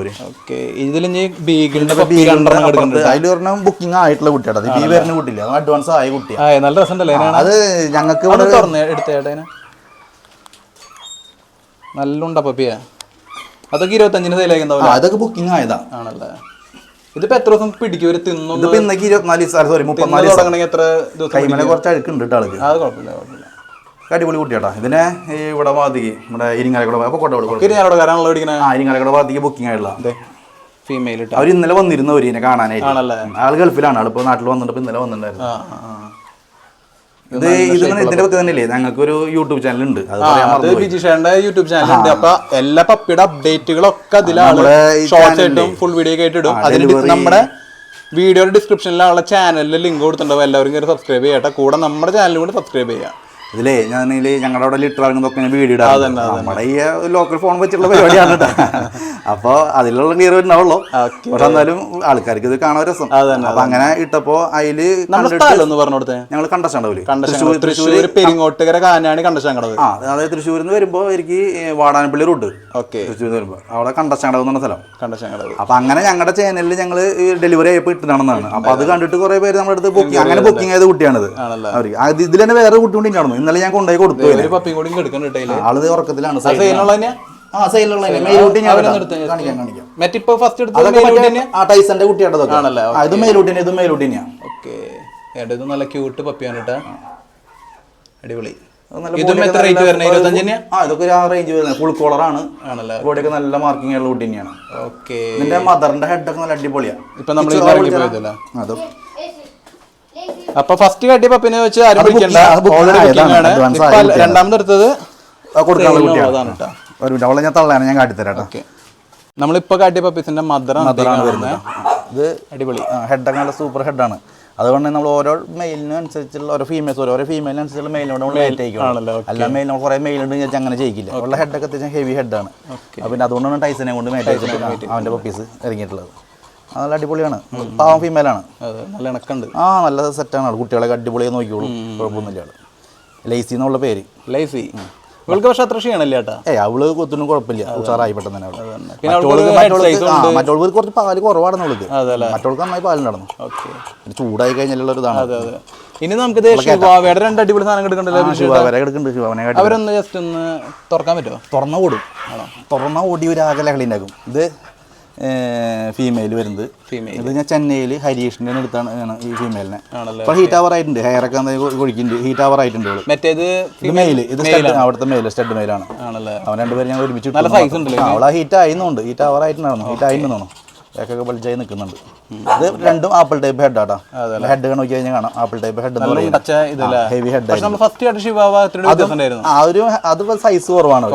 അതിൽ പറഞ്ഞാൽ ബുക്കിംഗ് ആയിട്ടുള്ള കുട്ടിയാണ്. അത് ഈ വരുന്ന കുട്ടിയില്ല, അത് അഡ്വാൻസ് ആയ കുട്ടിയാണ്. നല്ല രസമുണ്ടല്ലേ? അത് ഞങ്ങൾക്ക് നല്ല പപ്പിയാ. അതൊക്കെ 25-ന് സെയിലായിട്ടുണ്ടാവും. അതൊക്കെ ബുക്കിംഗ് ആയതാ ആണല്ലേ? ഇതിപ്പോ എത്ര ദിവസം പിടിക്കും ഒരു തിന്നു? ഇതിപ്പോ ഇന്നേക്ക് 24 ദിവസം, സോറി 34 എത്ര ദിവസം? കൈമല കുറച്ച് അഴുക്കുണ്ട് കേട്ടോ ആൾക്ക്. അത് കുഴപ്പമില്ല. അടിപൊളി കുട്ടിയാട്ടാ. ഇതിനെ ഇവിടെ വാതിക്ക് നമ്മുടെ ഇരിങ്ങാലക്കുട വാതിക്ക് ബുക്കിംഗ് ആയിട്ടുള്ള ഫീമെയിൽ. അവർ ഇന്നലെ വന്നിരുന്നു അവരിനെ കാണാനായിട്ട്. ആള് ഗൾഫിലാണ്. ആളിപ്പോ നാട്ടിൽ വന്നിട്ട് ഇന്നലെ വന്നിട്ടുണ്ടായിരുന്നു. ഇതിന്റെ പറ്റി തന്നെയല്ലേ ഞങ്ങൾക്ക് ഒരു യൂട്യൂബ് ചാനൽ ഉണ്ട്. ബിജീഷേന്റെ യൂട്യൂബ് ചാനൽ ഉണ്ട്. അപ്പൊ എല്ലാ പപ്പിയുടെ അപ്ഡേറ്റുകളൊക്കെ അതിലാണ് ഷോർട്സ് ആയിട്ടും ഫുൾ വീഡിയോ ആയിട്ട് ഇടും. അതിന് നമ്മുടെ വീഡിയോയുടെ ഡിസ്ക്രിപ്ഷനിലുള്ള ചാനലിൽ ലിങ്ക് കൊടുത്തിട്ടുണ്ടാവും. എല്ലാവരും കയറി സബ്സ്ക്രൈബ് ചെയ്യട്ടെ. കൂടെ നമ്മുടെ ചാനലും കൂടെ സബ്സ്ക്രൈബ് ചെയ്യാം. ഇതിലേ ഞാനിതിൽ ഞങ്ങളുടെ അവിടെ ലിറ്റർ ഇറങ്ങുന്നതൊക്കെ ഞാൻ വീഡിയോ ഇടാം. നമ്മുടെ ഈ ലോക്കൽ ഫോൺ വെച്ചിട്ടുള്ള പരിപാടിയാണ് കേട്ടോ. അപ്പോൾ അതിലുള്ള ക്ലിയർ ഉണ്ടാവുള്ളൂ. പക്ഷെ എന്നാലും ആൾക്കാർക്ക് ഇത് കാണാൻ രസം. അപ്പൊ അങ്ങനെ ഇട്ടപ്പോ അതില് ഞങ്ങൾ കണ്ടശാണ്ടാവില്ലേ, തൃശ്ശൂർ പെരിങ്ങോട്ടുകര കാനാണി കണ്ടശാങ്കടവ്. അതായത് തൃശ്ശൂരിൽ നിന്ന് വരുമ്പോ എനിക്ക് വാടാനപ്പള്ളി റൂട്ട് തൃശ്ശൂരിൽ നിന്ന് വരുമ്പോ അവിടെ കണ്ടശാങ്കടവ് എന്ന് പറഞ്ഞ സ്ഥലം. കണ്ടശാങ്കടവ്. അപ്പൊ അങ്ങനെ ഞങ്ങളുടെ ചാനലിൽ ഞങ്ങൾ ഡെലിവറി ആയപ്പോ ഇട്ടതാണെന്നാണ്. അപ്പൊ അത് കണ്ടിട്ട് കുറെ പേര് നമ്മുടെ അടുത്ത് ബുക്കിംഗ് അങ്ങനെ ബുക്കിംഗ് ചെയ്ത കുട്ടിയാണിത്. അവർക്ക് ഇതിൽ തന്നെ വേറെ കുട്ടി കൂടി കാണുന്നു. ഇന്നലെ ഞാൻ കൊണ്ടുപോയി കൊടുത്തു. പപ്പിയും കൂടി എടുക്കണ്ട. ആള് ഉറക്കത്തിലാണ്. ആ സെയിലുള്ള മെയിലൂട്ടി ഞാൻ കാണിക്കാം. മറ്റിപ്പോ ഫസ്റ്റ് ടൈസന്റെ കുട്ടിയാട്ടതൊക്കെ ആണല്ലേ. ഇത് മെയിലൂട്ടിനെ, ഇത് മെയിലൂട്ടിനെയാണ്. ഓക്കെ, ഇത് നല്ല ക്യൂട്ട് പപ്പിയാണ് കേട്ടാ, അടിപൊളി. ഇതൊക്കെ ആ റേഞ്ച് വരുന്നത് ഫുൾ കോളറാണ് ആണല്ലേ. ബോഡിയൊക്കെ നല്ല മാർക്കിംഗ് ഉള്ള കുട്ടി തന്നെയാണ്. ഓക്കെ, ഇതിന്റെ മദറിന്റെ ഹെഡൊക്കെ നല്ല അടിപൊളിയാണ്. ഇപ്പൊ നമ്മൾ അപ്പൊ ഫസ്റ്റ് കാട്ടിയ പപ്പിനെ വെച്ച് ആരും വിളിക്കണ്ട, രണ്ടാമത് എടുത്തത് കൊടുക്കാനുള്ള കുട്ടിയാണ്. അവളെ ഞാൻ തള്ളാണ്, ഞാൻ കാട്ടിത്തരാം. ഓക്കെ, നമ്മളിപ്പോ കാട്ടിയ പപ്പീസിന്റെ മദറാണ് വരുന്നത്. ഇത് അടിപൊളി ഹെഡൊക്കെ നല്ല സൂപ്പർ ഹെഡാണ്. അതുകൊണ്ട് നമ്മൾ ഓരോ മെയിലിനും അനുസരിച്ചുള്ള ഓരോ ഫീമെയിലിനനുസരിച്ചുള്ള മെയിലിനോട് നമ്മൾ മേറ്റ് ആയിരിക്കും. അല്ല മെയിൽ നമ്മൾ കുറേ മെയിൽ ഉണ്ട് വെച്ചാൽ അങ്ങനെ ചെയ്യില്ല. ഉള്ള ഹെഡൊക്കെ അത്യാവശ്യം ഹെവി ഹെഡാണ്. പിന്നെ അതുകൊണ്ടാണ് ടൈസനെ കൊണ്ട് മേറ്റ് ആയിട്ട് അവൻ്റെ പപ്പീസ് ഇറങ്ങിയിട്ടുള്ളത്. നല്ല അടിപൊളിയാണ്, പാവം ഫീമെയിലാണ്, നല്ല ഇണക്കുണ്ട്. നല്ല സെറ്റാണ്. കുട്ടികളെ അടിപൊളിയെ നോക്കിയോളും, കുഴപ്പമൊന്നുമില്ല. ലേസി എന്നുള്ള പേര്. ലേസി ഇവൾക്ക് പക്ഷെ അത്ര ക്ഷീണല്ലേ ചേട്ടാ? അവള് കൊത്തിനും കുഴപ്പമില്ല, ഉഷാറായി പെട്ടെന്ന് തന്നെ. മറ്റോൾക്ക് കുറച്ച് പാല് കുറവാണ് അവൾക്ക്, മറ്റോൾക്ക് നന്നായി പാലുണ്ടായിരുന്നു. ചൂടായി കഴിഞ്ഞാലുള്ള ഒരു ഇതാണ്. ഇനി നമുക്ക് ശിവാവയുടെ രണ്ട് അടിപൊളി സാധനം എടുക്കണ്ടല്ലോ. അവരൊന്ന് ജസ്റ്റ് ഒന്ന് തുറക്കാൻ പറ്റുമോ? തുറന്ന ഓടി ഒരു ആകെ ലഹളി ഉണ്ടാക്കും. ഇത് ഫീമെയിൽ വരുന്നത്. ഇത് ഞാൻ ചെന്നൈയിൽ ഹരീഷിൻ്റെ അടുത്താണ് ഈ ഫീമെയിലിനെ. ഇപ്പോൾ ഹീറ്റ് അവർ ആയിട്ടുണ്ട്, ഹെയറൊക്കെ കൊഴിക്കുന്നുണ്ട്, ഹീറ്റ് അവർ ആയിട്ടുണ്ട്. മറ്റേത് മെയിൽ, ഇത് അവിടുത്തെ മെയിൽ, സ്റ്റഡ് മെയിലാണ്. അവൻ രണ്ടുപേരും ഞാൻ ഒരുമിച്ച് അവളെ ഹീറ്റ് ആയിരുന്നുണ്ട്, ഹീറ്റ് അവർ ആയിട്ടുണ്ടായിരുന്നു, ഹീറ്റ് ആയിരുന്നു, ഒക്കെ ബൾജായി നിൽക്കുന്നുണ്ട്. ഇത് രണ്ടും ആപ്പിൾ ടൈപ്പ് ഹെഡാട്ടാ. ഹെഡ് നോക്കി കഴിഞ്ഞാൽ കാണാം, apple type head heavy head. അത് സൈസ് കുറവാണ്,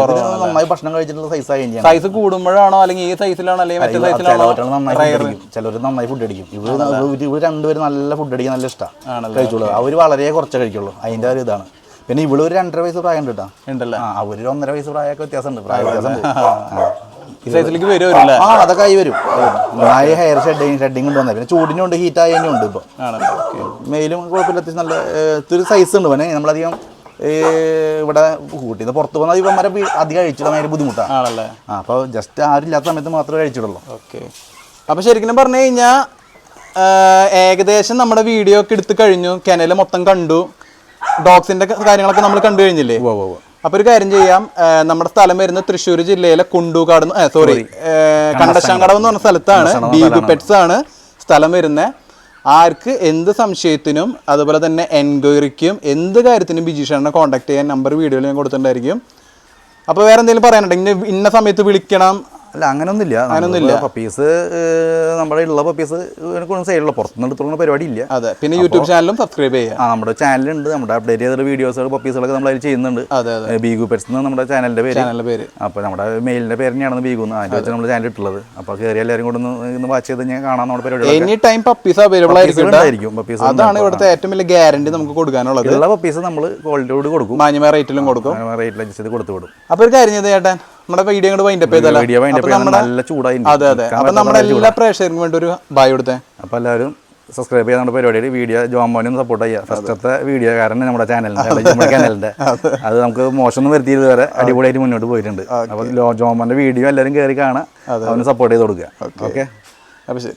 നന്നായി ഭക്ഷണം കഴിച്ചിട്ടുള്ള സൈസായി. സൈസ് കൂടുമ്പോഴാണോ അല്ലെങ്കിൽ ഈ സൈസിലാണോ അല്ലെങ്കിൽ ചിലർ നന്നായി ഫുഡ് അടിക്കും. ഇവർ രണ്ടുപേരും നല്ല ഫുഡ് അടിക്കാൻ നല്ല ഇഷ്ടമാണ്, കഴിച്ചോളൂ. അവർ വളരെ കുറച്ചേ കഴിക്കുള്ളൂ, അതിൻ്റെ ഒരു ഇതാണ്. പിന്നെ ഇവള് ഒരു 2.5 വയസ്സ് പ്രായം ഉണ്ട് കേട്ടോ. അവര് 1.5 വയസ്സ് പ്രായമൊക്കെ വ്യത്യാസമുണ്ട്, പ്രായ വ്യത്യാസമുണ്ട്. അതൊക്കെ ആയി വരും. നന്നായി ഹെയർ ഷെഡിങ് ഉണ്ട് വന്നത്. പിന്നെ ചൂടിനുണ്ട്, ഹീറ്റ് ആയതിനുണ്ട്. ഇപ്പൊ മെയിലും കുഴപ്പമില്ല, അത്യാവശ്യം നല്ല ഇത്തിരി സൈസ് ഉണ്ട്. പിന്നെ നമ്മളധികം ഇവിടെ കൂട്ടിന്ന് പുറത്ത് പോകുന്ന ഇവന്മാരെ അധികം കഴിച്ചിടാൻ ഭയങ്കര ബുദ്ധിമുട്ടാണ്. അപ്പോൾ ജസ്റ്റ് ആരില്ലാത്ത സമയത്ത് മാത്രമേ കഴിച്ചിടുള്ളൂ. ഓക്കെ, അപ്പോൾ ശരിക്കും പറഞ്ഞു കഴിഞ്ഞാൽ ഏകദേശം നമ്മുടെ വീഡിയോ ഒക്കെ എടുത്ത് കഴിഞ്ഞു, കെനൽ മൊത്തം കണ്ടു, ഡോഗ്സിന്റെ കാര്യങ്ങളൊക്കെ നമ്മൾ കണ്ടു കഴിഞ്ഞില്ലേ? അപ്പൊ ഒരു കാര്യം ചെയ്യാം, നമ്മുടെ സ്ഥലം വരുന്നത് തൃശ്ശൂർ ജില്ലയിലെ കുണ്ടൂക്കാട്, കണ്ടശങ്കടം എന്ന് പറഞ്ഞ സ്ഥലത്താണ്. ബീഗു പെറ്റ്സ് ആണ് സ്ഥലം വരുന്നത്. ആർക്ക് എന്ത് സംശയത്തിനും അതുപോലെ തന്നെ എൻക്വയറിക്കും എന്ത് കാര്യത്തിനും ബിജീഷാനെ കോൺടാക്ട് ചെയ്യാൻ നമ്പർ വീഡിയോയിൽ ഞാൻ കൊടുത്തിട്ടുണ്ടായിരിക്കും. അപ്പോൾ വേറെ എന്തെങ്കിലും പറയാനുണ്ടെങ്കിൽ ഇന്ന സമയത്ത് വിളിക്കണം? അല്ല, അങ്ങനൊന്നുമില്ല. പപ്പീസ് നമ്മുടെ ഉള്ള പപ്പീസ് സൈഡിലുള്ള പുറത്തുനിന്ന് എടുത്തുള്ള പരിപാടി ഇല്ല. അതെ, പിന്നെ യൂട്യൂബ് ചാനലും സബ്സ്ക്രൈബ് ചെയ്യാം. നമ്മുടെ ചാനലുണ്ട്, നമ്മുടെ അപ്ഡേറ്റ് ചെയ്ത വീഡിയോസുകൾ പപ്പീസുകളൊക്കെ നമ്മൾ അതിൽ ചെയ്യുന്നുണ്ട്. ബീഗു പെറ്റ്സ് നമ്മുടെ ചാനലിന്റെ പേര്. അപ്പോൾ നമ്മുടെ മെയിലിന്റെ പേര് തന്നെയാണ് ബീഗു, അതിന്റെ വെച്ച് നമ്മൾ ചാനൽ ഇട്ടുള്ളത്. അപ്പോൾ കയറി എല്ലാവരും കൂടെ ഒന്ന് വാച്ച് ചെയ്ത് ഞാൻ കാണാൻ നമ്മുടെ പരിപാടി. എനി ടൈം പപ്പീസ് അവൈലബിൾ ആയിരിക്കും. അതാണ് ഇവിടുത്തെ ഏറ്റവും വലിയ ഗ്യാരണ്ടി നമുക്ക് കൊടുക്കാനുള്ളത്. ഉള്ള പപ്പീസ് നമ്മൾ ക്വാളിറ്റിയോട് കൊടുക്കും, മാന്യമായ റേറ്റിലും കൊടുക്കും, റേറ്റിൽ അഡ്ജസ്റ്റ് ചെയ്ത് കൊടുത്തു വിടും. അപ്പോൾ ഒരു കാര്യം ചെയ്ത് ചേട്ടൻ, നമ്മുടെ വീഡിയോ കൊണ്ട് വൈൻഡപ്പ് ചെയ്തല്ലോ. നല്ല ചൂടായി. അതെ, അപ്പൊ നമ്മുടെ എല്ലാ പ്രേക്ഷകർക്കും വേണ്ടി ഒരു ബൈ കൊടുത്തേ. അപ്പൊ എല്ലാവരും സബ്സ്ക്രൈബ് ചെയ്യാൻ നമ്മുടെ പരിപാടി. വീഡിയോ ജോമോനും സപ്പോർട്ട് ചെയ്യുക. ഫസ്റ്റത്തെ വീഡിയോ കാരണം നമ്മുടെ ചാനലിന്റെ അത് നമുക്ക് മോശമൊന്നും വരുത്തിയത് വരെ അടിപൊളിയായിട്ട് മുന്നോട്ട് പോയിട്ടുണ്ട്. അപ്പൊ ജോമോന്റെ വീഡിയോ എല്ലാവരും കയറി കാണാൻ, അവന് സപ്പോർട്ട് ചെയ്ത് കൊടുക്കുക. ഓക്കെ, അപ്പൊ ശരി.